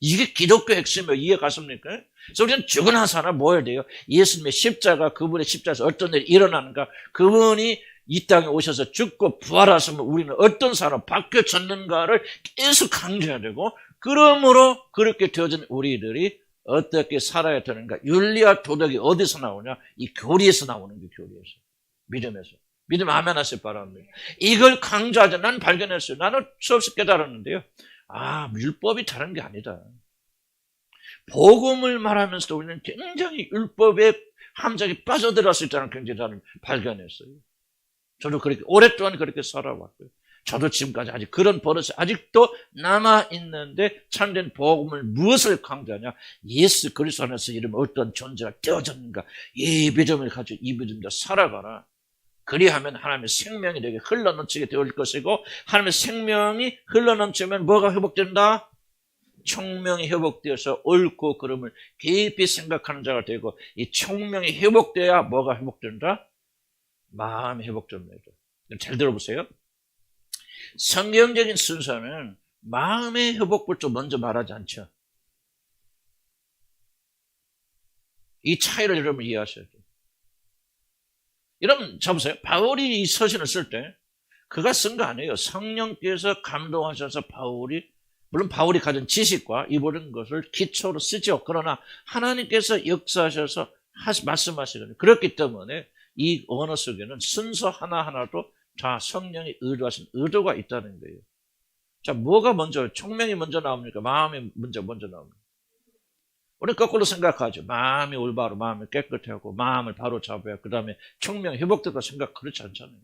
이게 기독교 핵심이에요. 이해 갔습니까? 그래서 우리는 죽으나 사나 뭐 해야 돼요? 예수님의 십자가, 그분의 십자가에서 어떤 일이 일어나는가? 그분이 이 땅에 오셔서 죽고 부활하시면 우리는 어떤 사람 바뀌어졌는가를 계속 강조해야 되고, 그러므로 그렇게 되어진 우리들이 어떻게 살아야 되는가? 윤리와 도덕이 어디서 나오냐? 이 교리에서 나오는 게 교리에서. 믿음에서. 믿음 아멘 하실 바랍니다. 이걸 강조하자 난 발견했어요. 나는 수없이 깨달았는데요. 아, 율법이 다른 게 아니다. 복음을 말하면서도 우리는 굉장히 율법의 함정에 빠져들었을 때는 굉장히 나는 발견했어요. 저도 그렇게 오랫동안 그렇게 살아왔고요. 저도 지금까지 아직 그런 버릇이 아직도 남아있는데 참된 복음을 무엇을 강조하냐? 예수 그리스도 안에서 이름 어떤 존재가 되어졌는가? 이 믿음을 가지고 이 믿음대로 살아가라. 그리하면 하나님의 생명이 내게 흘러넘치게 될 것이고 하나님의 생명이 흘러넘치면 뭐가 회복된다? 총명이 회복되어서 옳고 그름을 깊이 생각하는 자가 되고 이 총명이 회복돼야 뭐가 회복된다? 마음이 회복됩니다. 잘 들어보세요. 성경적인 순서는 마음의 회복부터 먼저 말하지 않죠. 이 차이를 여러분 이해하셔야 돼요. 여러분 잡으세요. 바울이 이 서신을 쓸 때 그가 쓴 거 아니에요. 성령께서 감동하셔서 물론 바울이 가진 지식과 이 모든 것을 기초로 쓰죠. 그러나 하나님께서 역사하셔서 말씀하시거든요. 그렇기 때문에 이 언어 속에는 순서 하나하나도 다 성령이 의도하신 의도가 있다는 거예요. 자, 뭐가 먼저, 총명이 먼저 나옵니까? 마음이 먼저 나옵니까? 우리 거꾸로 생각하죠. 마음이 올바로, 마음이 깨끗하고, 마음을 바로 잡아야 그 다음에 총명이 회복되다 생각 그렇지 않잖아요.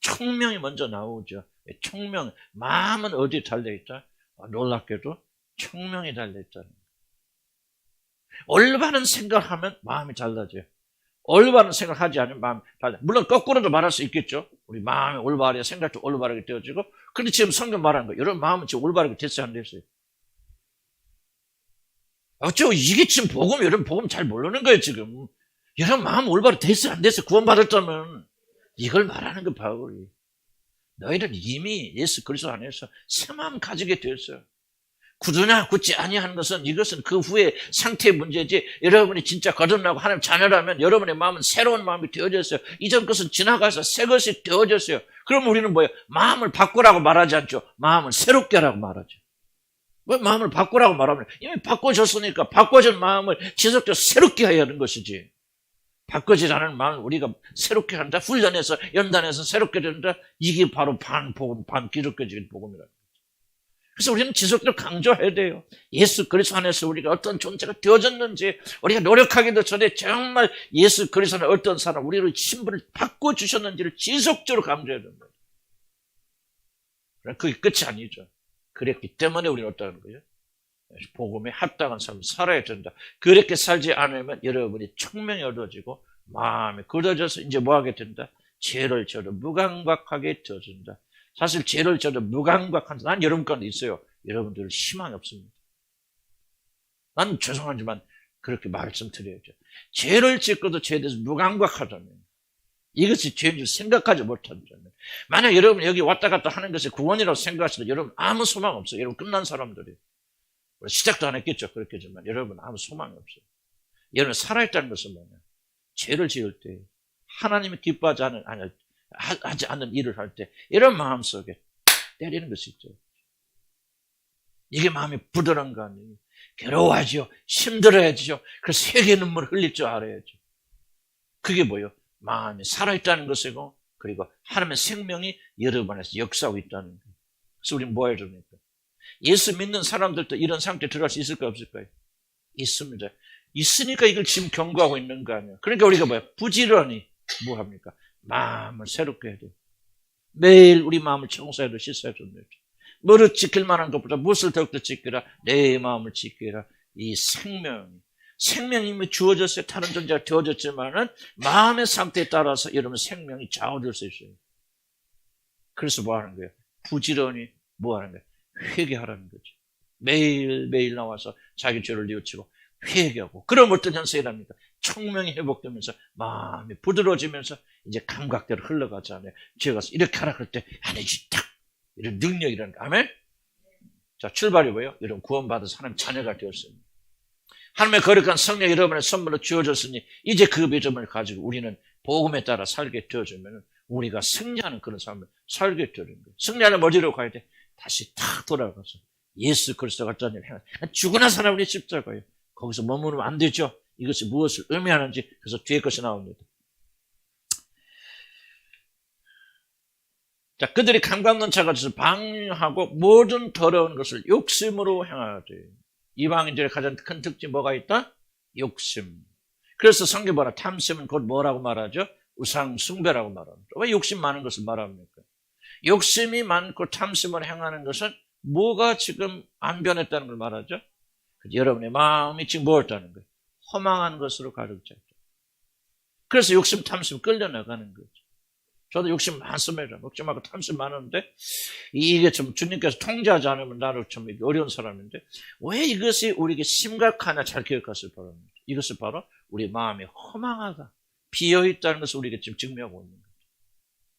총명이 먼저 나오죠. 총명, 마음은 어디에 달려있다? 놀랍게도 총명이 달려있다는 거예요. 올바른 생각하면 마음이 달라져요. 올바른 생각을 하지 않으면 마음이 달라져요. 물론 거꾸로도 말할 수 있겠죠. 우리 마음이 올바르게 생각도 올바르게 되어지고. 그런데 지금 성경 말하는 거예요. 여러분 마음은 지금 올바르게 됐어요, 안 됐어요? 어쩌고 이게 지금 복음, 여러분 복음 잘 모르는 거예요, 지금. 여러분 마음 올바르게 됐어요, 안 됐어요? 구원받았다면. 이걸 말하는 거 바울이. 너희는 이미 예수 그리스도 안에서 새 마음 가지게 되었어요. 굳으나 굳지 아니하는 것은 이것은 그 후에 상태의 문제지 여러분이 진짜 거듭나고 하나님 자녀라면 여러분의 마음은 새로운 마음이 되어졌어요. 이전 것은 지나가서 새 것이 되어졌어요. 그럼 우리는 뭐예요? 마음을 바꾸라고 말하지 않죠. 마음을 새롭게 하라고 말하죠. 왜 마음을 바꾸라고 말하면 이미 바꿔졌으니까 바꿔진 마음을 지속적으로 새롭게 해야 하는 것이지. 바꿔지지 않은 마음을 우리가 새롭게 한다. 훈련해서 연단해서 새롭게 된다. 이게 바로 반복음, 반기독교적인 복음이라는 거죠. 그래서 우리는 지속적으로 강조해야 돼요. 예수 그리스도 안에서 우리가 어떤 존재가 되어졌는지 우리가 노력하기도 전에 정말 예수 그리스도 안에 어떤 사람 우리를 신분을 바꿔주셨는지를 지속적으로 강조해야 됩니다. 그게 끝이 아니죠. 그랬기 때문에 우리는 어떠한 거예요? 복음에 합당한 삶을 살아야 된다. 그렇게 살지 않으면 여러분이 총명이 얻어지고 마음이 굳어져서 이제 뭐 하게 된다? 죄를 저도 무감각하게 되어진다. 사실 죄를 저도 무감각한 난 여러분 가운데 있어요. 여러분들 희망이 없습니다. 난 죄송하지만 그렇게 말씀드려야죠. 죄를 짓고도 죄에 대해서 무감각하다면 이것이 죄인 줄 생각하지 못한다면 만약 여러분 여기 왔다 갔다 하는 것이 구원이라고 생각하시면 여러분 아무 소망 없어요. 여러분 끝난 사람들이 시작도 안 했겠죠. 그렇겠지만 여러분 아무 소망이 없어요. 여러분 살아있다는 것은 뭐냐? 죄를 지을 때 하나님이 기뻐하지 하지 않는 일을 할 때 이런 마음속에 때리는 것이 있죠. 이게 마음이 부드러운 거 아니에요. 괴로워하죠. 힘들어야죠. 그래서 세계 눈물을 흘릴 줄 알아야죠. 그게 뭐예요? 마음이 살아있다는 것이고 그리고 하나님의 생명이 여러분 안에서 역사하고 있다는 거예요. 그래서 우리는 뭐 해야 됩니까? 예수 믿는 사람들도 이런 상태에 들어갈 수 있을까요? 없을까요? 있습니다. 있으니까 이걸 지금 경고하고 있는 거 아니에요. 그러니까 우리가 뭐야? 부지런히 뭐 합니까? 마음을 새롭게 해야 돼요. 매일 우리 마음을 청소해도 씻어야 됩니다. 뭐를 지킬 만한 것보다 무엇을 더욱더 지키라? 내 마음을 지키라. 이 생명이 주어졌어요. 다른 존재가 되어졌지만은 마음의 상태에 따라서 여러분 생명이 좌우될 수 있어요. 그래서 뭐 하는 거예요? 부지런히 뭐 하는 거예요? 회개하라는 거죠. 매일 나와서 자기 죄를 뉘우치고 회개하고 그럼 어떤 현상이 납니까? 총명이 회복되면서 마음이 부드러워지면서 이제 감각대로 흘러가잖아요. 죄가 이렇게 하라 그럴 때 아니지 딱 이런 능력이라는 거. 아멘? 자, 출발이 뭐예요? 여러분 구원받은 하나님 자녀가 되었습니다. 하나님의 거룩한 성령 여러분의 선물로 주어졌으니 이제 그 믿음을 가지고 우리는 복음에 따라 살게 되어지면 우리가 승리하는 그런 삶을 살게 되는 거예요. 승리하려면 어디로 가야 돼? 다시 탁 돌아가서 예수 그리스도가 어떤 일을 행한 죽으나 사람이 십자가예요. 거기서 머무르면 안 되죠. 이것이 무엇을 의미하는지 그래서 뒤에 것이 나옵니다. 자, 그들이 감각론 차가져서 방하고 모든 더러운 것을 욕심으로 행하되. 이방인들의 가장 큰 특징이 뭐가 있다? 욕심. 그래서 성경 보라, 탐심은 곧 뭐라고 말하죠? 우상 숭배라고 말합니다. 왜 욕심 많은 것을 말합니까? 욕심이 많고 탐심을 행하는 것은 뭐가 지금 안 변했다는 걸 말하죠? 여러분의 마음이 지금 뭐였다는 거예요? 허망한 것으로 가득 찼죠. 그래서 욕심, 탐심 끌려나가는 거죠. 저도 욕심 많습니다. 욕심하고 탐심 많은데 이게 좀 주님께서 통제하지 않으면 나를 좀 어려운 사람인데 왜 이것이 우리에게 심각하냐 잘 기억하실 바랍니다. 이것을 바로 우리 마음이 허망하다, 비어있다는 것을 우리에게 지금 증명하고 있는 거죠.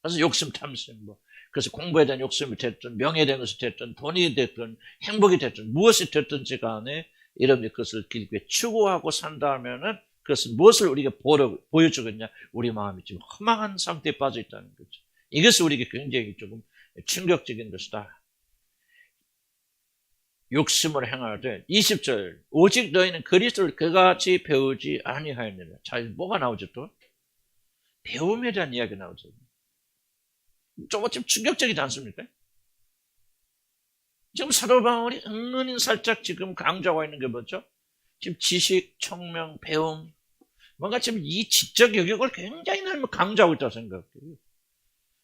그래서 욕심, 탐심, 그래서 공부에 대한 욕심이 됐든 명예에 대한 것이 됐든 돈이 됐든 행복이 됐든 무엇이 됐든지 간에 여러분이 그것을 길게 추구하고 산다면은 그것은 무엇을 우리에게 보여주겠냐? 우리 마음이 지금 허망한 상태에 빠져 있다는 거죠. 이것이 우리에게 굉장히 조금 충격적인 것이다. 욕심을 행하되 20절 오직 너희는 그리스도를 그같이 배우지 아니하였느냐. 자, 뭐가 나오죠 또? 배움에 대한 이야기 나오죠. 조금 충격적이지 않습니까? 지금 사도 바울이 은근히 살짝 지금 강조하고 있는 게 뭐죠? 지금 지식, 총명, 배움, 뭔가 지금 이 지적 영역을 굉장히 강조하고 있다고 생각해요.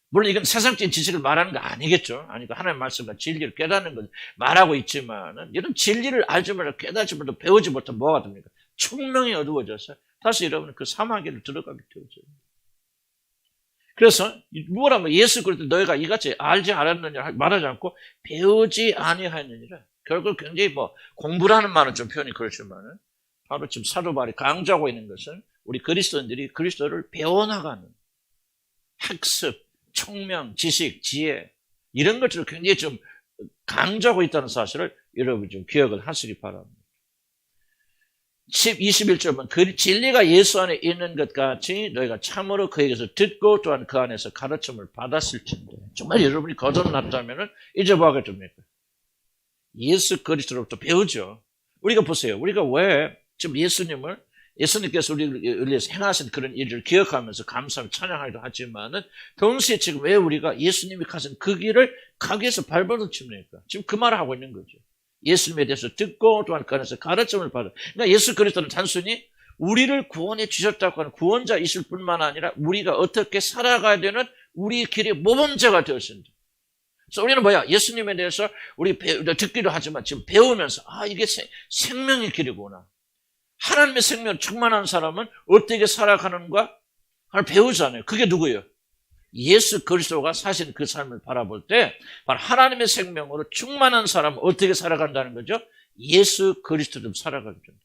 물론 이건 세상적인 지식을 말하는 거 아니겠죠. 아니고 하나님의 말씀과 진리를 깨닫는 걸 말하고 있지만은 이런 진리를 알지 못하고 깨닫지 못하고 배우지 못하면 뭐가 됩니까? 총명이 어두워져서 다시 여러분은 그 사마귀를 들어가게 되어져요. 그래서 뭐라고 예수 그리스도 너희가 이같이 알지 않았느냐 말하지 않고 배우지 아니하였느니라. 결국 굉장히 공부라는 말은 좀 표현이 그렇지만은 바로 지금 사도 바울이 강조하고 있는 것은 우리 그리스도인들이 그리스도를 배워나가는 학습, 총명, 지식, 지혜 이런 것들을 굉장히 좀 강조하고 있다는 사실을 여러분이 좀 기억을 하시기 바랍니다. 21절은 그 진리가 예수 안에 있는 것 같이 너희가 참으로 그에게서 듣고 또한 그 안에서 가르침을 받았을진데 정말 여러분이 거듭났다면 이제 뭐가 됩니까? 예수 그리스도로부터 배우죠. 우리가 보세요. 우리가 왜 지금 예수님께서 우리를 위해서 행하신 그런 일을 기억하면서 감사하며 찬양하기도 하지만은 동시에 지금 왜 우리가 예수님이 가신 그 길을 가기 위해서 발버둥 칩니까? 지금 그 말을 하고 있는 거죠. 예수님에 대해서 듣고 또한 그 안에서 가르침을 받아. 그러니까 예수 그리스도는 단순히 우리를 구원해 주셨다고 하는 구원자이실 뿐만 아니라 우리가 어떻게 살아가야 되는 우리의 길의 모범자가 되었습니다. 그래서 우리는 뭐야? 예수님에 대해서 우리 듣기도 하지만 지금 배우면서 이게 생명의 길이구나. 하나님의 생명 충만한 사람은 어떻게 살아가는가? 그걸 배우잖아요. 그게 누구예요? 예수 그리스도가 사실 그 삶을 바라볼 때 바로 하나님의 생명으로 충만한 사람은 어떻게 살아간다는 거죠? 예수 그리스도처럼 살아가게 된다.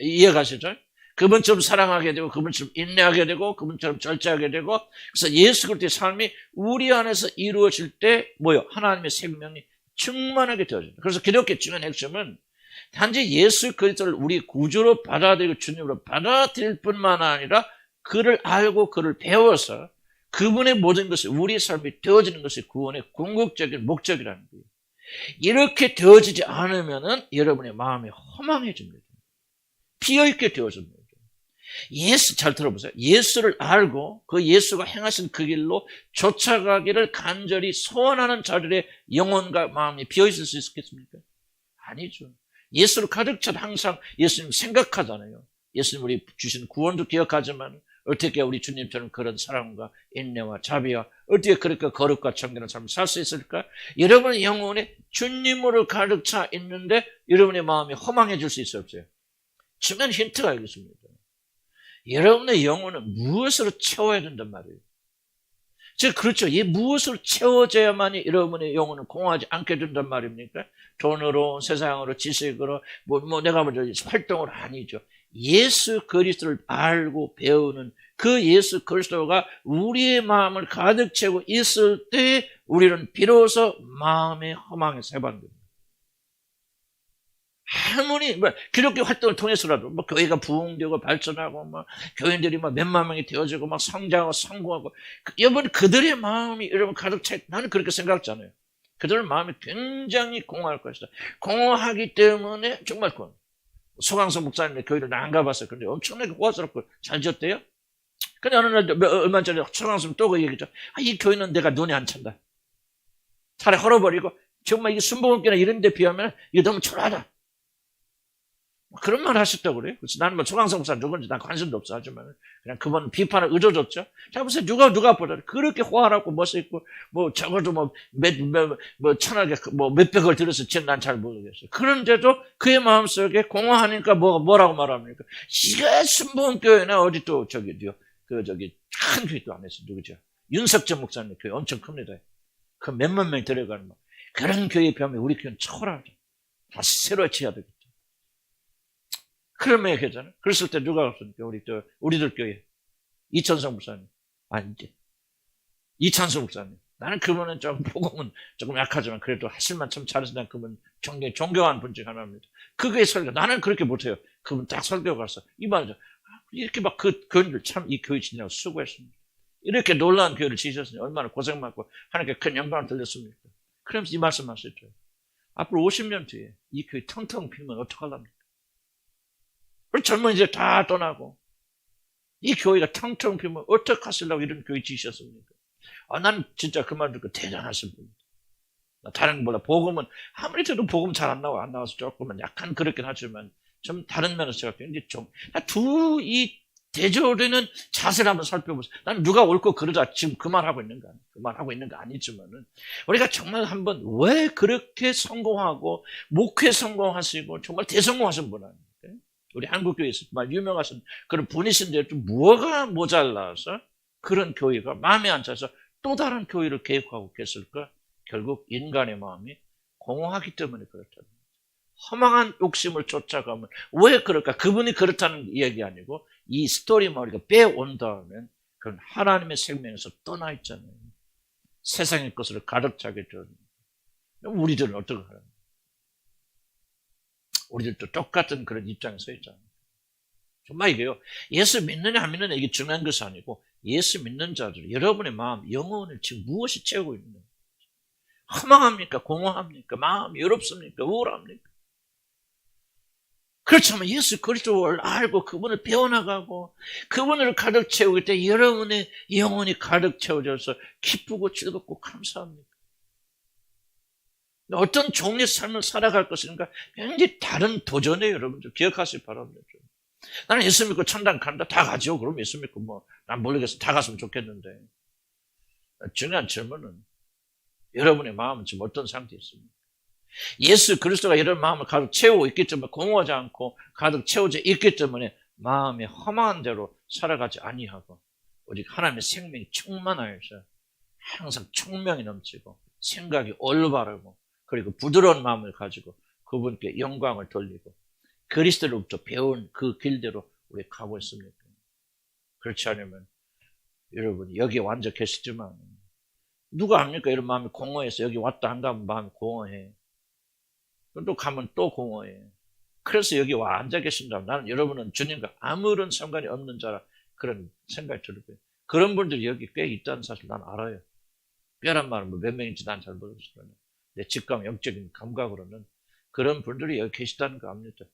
이해가시죠? 그분처럼 사랑하게 되고 그분처럼 인내하게 되고 그분처럼 절제하게 되고 그래서 예수 그리스도의 삶이 우리 안에서 이루어질 때 하나님의 생명이 충만하게 되어진다. 그래서 기독교의 중요한 핵심은 단지 예수 그리스도를 우리 구주로 받아들이고 주님으로 받아들일 뿐만 아니라 그를 알고 그를 배워서 그분의 모든 것이 우리의 삶이 되어지는 것이 구원의 궁극적인 목적이라는 거예요. 이렇게 되어지지 않으면은 여러분의 마음이 허망해집니다. 비어있게 되어집니다. 잘 들어보세요. 예수를 알고 그 예수가 행하신 그 길로 쫓아가기를 간절히 소원하는 자들의 영혼과 마음이 비어있을 수 있겠습니까? 아니죠. 예수를 가득 차 항상 예수님 생각하잖아요. 예수님 우리 주신 구원도 기억하지만 어떻게 우리 주님처럼 그런 사랑과 인내와 자비와 어떻게 그렇게 거룩과 청결한 삶을 살 수 있을까? 여러분의 영혼에 주님으로 가득 차 있는데 여러분의 마음이 허망해질 수 있어요, 없어요? 중요한 힌트가 여기 있습니다. 여러분의 영혼은 무엇으로 채워야 된단 말이에요. 그렇죠. 이 무엇으로 채워져야만이 여러분의 영혼은 공허하지 않게 된단 말입니까? 돈으로, 세상으로, 지식으로, 내가 활동으로 아니죠. 예수 그리스도를 알고 배우는 그 예수 그리스도가 우리의 마음을 가득 채우고 있을 때 우리는 비로소 마음의 허망에서 해방됩니다. 아무리 기독교 활동을 통해서라도 교회가 부흥되고 발전하고 교인들이 몇만 명이 되어지고 성장하고 성공하고 여러분 그들의 마음이 여러분 가득 차 나는 그렇게 생각하잖아요. 그들의 마음이 굉장히 공허할 것이다. 공허하기 때문에 정말 소강성 목사님의 교회를 안 가봤어요. 그런데 엄청나게 호화스럽고 잘 지었대요. 근데 어느 날 얼마 전에 초등학생 또 그 얘기죠. 이 교회는 내가 눈이 안 찬다. 차라리 헐어버리고 정말 이게 순복음교회나 이런 데 비하면 이게 너무 초라하다. 그런 말 하셨다고 그래요. 그래서 나는 뭐 초강성 목사 누군지 난 관심도 없어 하지만 그냥 그분 비판을 의져줬죠. 자, 보세요. 누가 보다 그렇게 호화롭고 멋있고 뭐 적어도 뭐 천하게 뭐 몇백을 들여서 지은 난 잘 모르겠어요. 그런데도 그의 마음속에 공허하니까 뭐라고 말합니까? 이게 순복음교회나 어디 또 저기요. 큰 교회도 안 했어. 누구죠? 윤석전 목사님 교회 엄청 큽니다. 그 몇만 명이 들어가는 뭐 그런 교회에 비하면 우리 교회는 초라하죠. 다시 새로 해쳐야 되겠죠. 그런 얘기잖아요. 그랬을 때 누가 없습니까? 우리들 교회. 이천성 목사님. 이찬수 목사님. 나는 그분은 복음은 조금 약하지만 그래도 하실만 참 잘해서 난 그분 존경하는 분 중 하나입니다. 그 교회 설교. 나는 그렇게 못해요. 그분 딱 설교 가서. 이 말이죠. 이렇게 막 그 교인들 참 이 교회 지내고 수고했습니다. 이렇게 놀라운 교회를 지으셨으니 얼마나 고생 많고 하나님께 큰 영광을 돌렸습니까? 그러면서 이 말씀 하셨죠. 앞으로 50년 뒤에 이 교회 텅텅 비면 어떡하랍니까? 우리 젊은이들 다 떠나고 이 교회가 텅텅 비면 어떡하시려고 이런 교회 지으셨습니까? 난 진짜 그 말 듣고 대단하신 분입니다. 다른 거보다 복음은 아무리 저도 복음 잘 안 나와서 조금은 약간 그렇긴 하지만 좀 다른 면에서 제가 굉장히 이 대조되는 자세를 한번 살펴보세요. 나는 누가 옳고 그러다 지금 그 말하고 있는 거 아니지만은 우리가 정말 한번 왜 그렇게 성공하고 목회 성공하시고 정말 대성공하신 분 아닙니까? 우리 한국교회에서 정말 유명하신 그런 분이신데 좀 뭐가 모자라서 그런 교회가 마음에 안 차서 또 다른 교회를 계획하고 계실까? 결국 인간의 마음이 공허하기 때문에 그렇다. 허망한 욕심을 쫓아가면 왜 그럴까? 그분이 그렇다는 이야기 아니고 이 스토리만 우리가 빼온다면 그건 하나님의 생명에서 떠나 있잖아요. 세상의 것으로 가득 차게 되는. 우리들은 어떻게 하냐? 우리들도 똑같은 그런 입장에 서 있잖아요. 정말 이게요. 예수 믿느냐 안 믿느냐 이게 중요한 것이 아니고 예수 믿는 자들 여러분의 마음, 영혼을 지금 무엇이 채우고 있는 거예요? 허망합니까? 공허합니까? 마음이 외롭습니까? 우울합니까? 그렇지만 예수 그리스도를 알고 그분을 배워나가고 그분을 가득 채우기 때문에 여러분의 영혼이 가득 채워져서 기쁘고 즐겁고 감사합니까? 어떤 종류의 삶을 살아갈 것인가 굉장히 다른 도전이에요. 여러분들 기억하시기 바랍니다. 나는 예수 믿고 천당 간다. 다 가죠. 그럼 예수 믿고 난 모르겠어. 다 갔으면 좋겠는데 중요한 질문은 여러분의 마음은 지금 어떤 상태에 있습니까? 예수 그리스도가 여러분 마음을 가득 채우고 있기 때문에 공허하지 않고 가득 채워져 있기 때문에 마음이 허망한 대로 살아가지 아니하고 오직 하나님의 생명이 충만하여서 항상 총명이 넘치고 생각이 올바르고 그리고 부드러운 마음을 가지고 그분께 영광을 돌리고 그리스도로부터 배운 그 길대로 우리 가고 있습니까? 그렇지 않으면 여러분 여기에 완전 계시지만 누가 합니까? 이런 마음이 공허해서 여기 왔다 안 가면 마음이 공허해. 또 가면 또 공허해. 그래서 여기 와 앉아 계신다면 나는 여러분은 주님과 아무런 상관이 없는 자라 그런 생각이 들어요. 그런 분들이 여기 꽤 있다는 사실 난 알아요. 꽤란 말은 몇 명인지 난 잘 모르겠어요. 내 직감, 영적인 감각으로는 그런 분들이 여기 계시다는 거 압니다.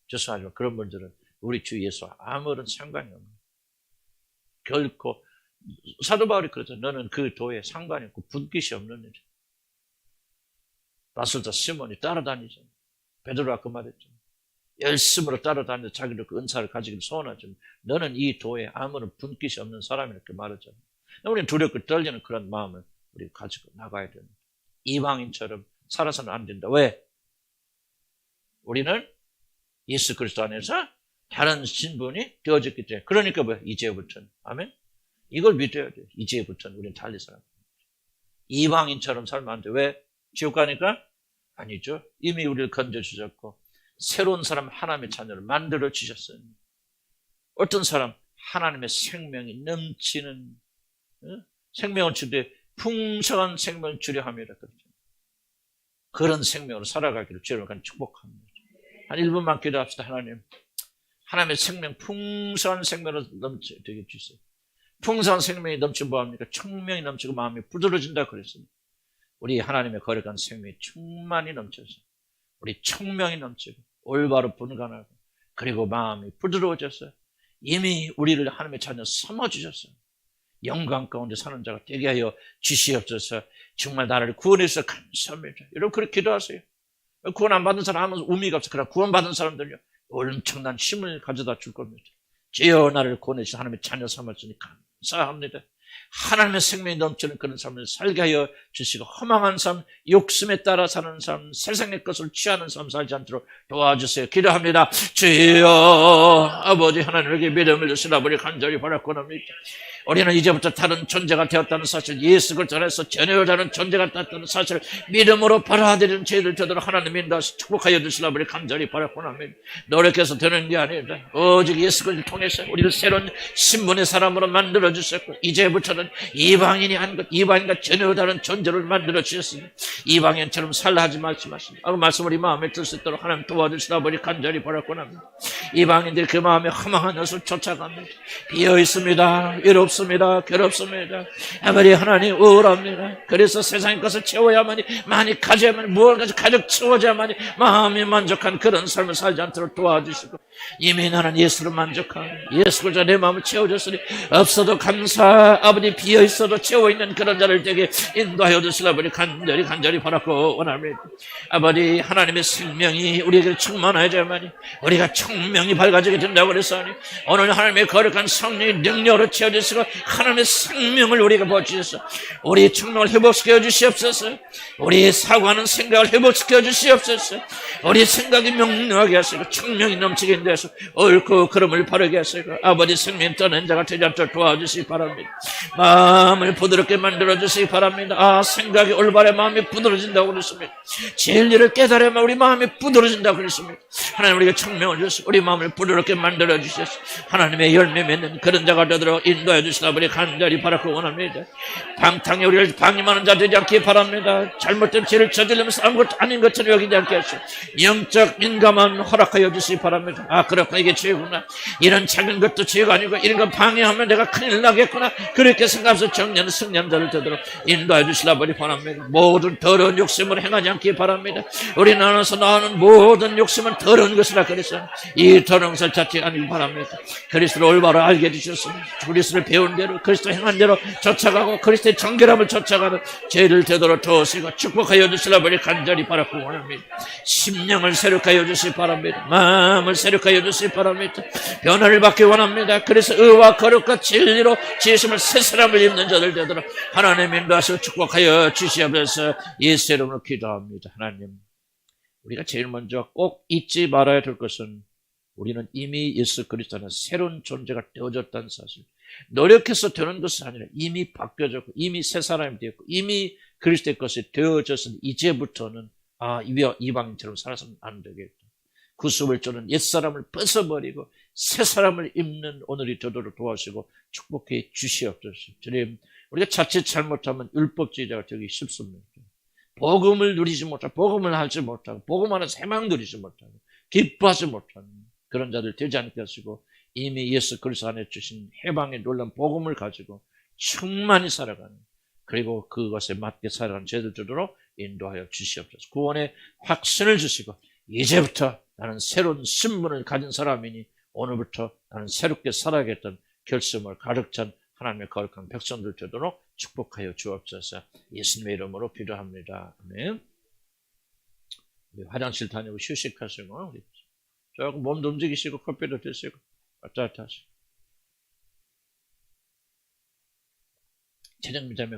죄송하지만 그런 분들은 우리 주 예수와 아무런 상관이 없는 결코 사도 바울이 그러죠. 너는 그 도에 상관이 없고 분깃이 없는 일이야. 라술자 시몬이 따라다니죠. 베드로가 그 말했죠. 열심으로 따라다니면서 자기도 그 은사를 가지기를 소원하지만 너는 이 도에 아무런 분깃이 없는 사람이렇게 말하죠. 우리는 두렵고 떨리는 그런 마음을 우리 가지고 나가야 됩니다. 이방인처럼 살아서는 안 된다. 왜? 우리는 예수 그리스도 안에서 다른 신분이 되어졌기 때문에. 그러니까 뭐야? 이제부터는. 아멘? 이걸 믿어야 돼요. 이제부터는 우리는 달리 살아요. 이방인처럼 살면 안 돼. 왜? 지옥 가니까? 아니죠. 이미 우리를 건져주셨고 새로운 사람 하나님의 자녀를 만들어 주셨어요. 어떤 사람? 하나님의 생명이 넘치는 생명을 주되 풍성한 생명을 주려 함이라 그러죠. 그런 생명으로 살아가기를 주님을 간 축복합니다. 한 1분만 기도합시다. 하나님의 생명 풍성한 생명으로 넘치게 주세요. 풍성한 생명이 넘치면 뭐합니까? 청명이 넘치고 마음이 부드러워진다 그랬습니다. 우리 하나님의 거룩한 생명이 충만히 넘쳐서 우리 청명이 넘치고 올바로 분간하고 그리고 마음이 부드러워져서 이미 우리를 하나님의 자녀 삼아주셨어요. 영광 가운데 사는 자가 되게 하여 주시옵소서. 정말 나를 구원해 주셔서 감사합니다. 여러분 그렇게 기도하세요. 구원 안 받은 사람은 의미가 없어. 그러나 구원 받은 사람들요 엄청난 힘을 가져다 줄 겁니다. 주여 나를 구원해 주셔서 하나님의 자녀 삼았으니 감사합니다. 하나님의 생명이 넘치는 그런 삶을 살게 하여 주시고 허망한 삶, 욕심에 따라 사는 삶, 세상의 것을 취하는 삶 살지 않도록 도와주세요. 기도합니다. 주여 아버지 하나님에게 믿음을 주시라 우리 간절히 바라고 합니다. 우리는 이제부터 다른 존재가 되었다는 사실, 예수 그리스도 안에서 전혀 다른 존재가 되었다는 사실을 믿음으로 받아들이는 저희들 되도록 하나님 인도하시 축복하여 주시라 우리 간절히 바라고 합니다. 노력해서 되는 게 아닙니다. 오직 예수 그리스도를 통해서 우리를 새로운 신분의 사람으로 만들어 주셨고 이제부터는 이방인이 한 것, 이방인과 전혀 다른 존재를 만들어 주셨으니 이방인처럼 살라 하지 말씀하십니다. 그 말씀 우리 마음에 들 수 있도록 하나님 도와주시라 우리 간절히 바라고 합니다. 이방인들이 그 마음에 허망한 것을 쫓아갑니다. 비어 있습니다. 외롭습니다. 괴롭습니다. 아버지 하나님 우울합니다. 그래서 세상의 것을 채워야만이, 많이 가져야만이, 무엇까지 가득 채워야만이 마음이 만족한 그런 삶을 살지 않도록 도와주시고, 이미 나는 예수로 만족하고 예수 그리스도 내 마음을 채워줬으니 없어도 감사, 아버지 비어 있어도 채워 있는 그런 자를 되게 인도하여 주시라 우리 간절히 바라고 원합니다. 아버지 하나님의 생명이 우리에게 충만하야만이 우리가 청명이 밝아지게 된다고 그랬으니 오늘 하나님의 거룩한 성령의 능력으로 채워주시고 하나님의 생명을 우리가 보여주셔서 우리의 청명을 회복시켜 주시옵소서. 우리의 사고하는 생각을 회복시켜 주시옵소서. 우리의 생각이 명료하게 하시고 청명이 넘치게 해서 옳고 그름을 바르게 하시고 아버지 생명 떠난 자가 되지 않도록 도와주시기 바랍니다. 마음을 부드럽게 만들어주시기 바랍니다. 생각이 올바른 마음이 부드러진다고 그랬습니다. 진리를 깨달으면 우리 마음이 부드러진다고 그랬습니다. 하나님 우리가 청명을 주시고 우리 마음을 부드럽게 만들어주셔서 하나님의 열매 맺는 그런 자가 되도록 인도해 주시라 우리 간절히 바라고 원합니다. 방탕에 우리를 방임하는 자 되지 않기 바랍니다. 잘못된 죄를 저지르면서 아무것도 아닌 것처럼 여기지 않게 하시고 영적 민감함 허락하여 주시기 바랍니다. 그렇구나 이게 죄구나. 이런 작은 것도 죄가 아니고 이런 거 방해하면 내가 큰일 나겠구나. 그렇게 생각해서 정년 승년자를 되도록 인도해 주시라 우리 바랍니다. 모든 더러운 욕심을 행하지 않기 바랍니다. 우리 나눠서 나오는 모든 욕심은 더러운 것이라 그래서 이 더러운 것을 찾지 않기 바랍니다. 그리스도를 올바로 알게 해주셨습니다. 그리스도를 배운 대로 그리스도 행한 대로 쫓아가고 그리스도의 정결함을 쫓아가는 죄를 되도록 도우시고 축복하여 주시라 우리 간절히 바라고 원합니다. 심령을 새롭게 주시기 바랍니다. 마음을 새롭게 주시기 바랍니다. 변화를 받기 원합니다. 그래서 의와 거룩과 진리로 지으심을 새 사람을 입는 자들 되도록 하나님 인도하시고 축복하여 주시옵소서. 예수 이름으로 기도합니다. 하나님 우리가 제일 먼저 꼭 잊지 말아야 될 것은 우리는 이미 예수 그리스도는 새로운 존재가 되어졌다는 사실. 노력해서 되는 것이 아니라 이미 바뀌어졌고 이미 새 사람이 되었고 이미 그리스도의 것이 되어졌으니 이제부터는 이방인처럼 살아서는 안 되겠다. 구습을 쫓는 옛사람을 벗어버리고 새 사람을 입는 오늘이 되도록 도와주시고 축복해 주시옵소서. 주님 우리가 자칫 잘못하면 율법주의자가 되기 쉽습니다. 복음을 누리지 못하고 복음을 하지 못하고 복음 안에서 해망 누리지 못하고 기뻐하지 못하는 그런 자들 되지 않게 하시고 이미 예수 그리스도 안에 주신 해방의 놀라운 복음을 가지고 충만히 살아가는 그리고 그것에 맞게 살아가는 죄들 되도록 인도하여 주시옵소서. 구원의 확신을 주시고 이제부터 나는 새로운 신분을 가진 사람이니 오늘부터 나는 새롭게 살아야겠다는 결심을 가득 찬 하나님의 거룩한 백성들 되도록 축복하여 주옵소서. 예수님의 이름으로 기도합니다. 아멘. 화장실 다니고 휴식하시고 조금 몸도 움직이시고 커피도 드시고 왔다 갔다 하시고. 재정민자매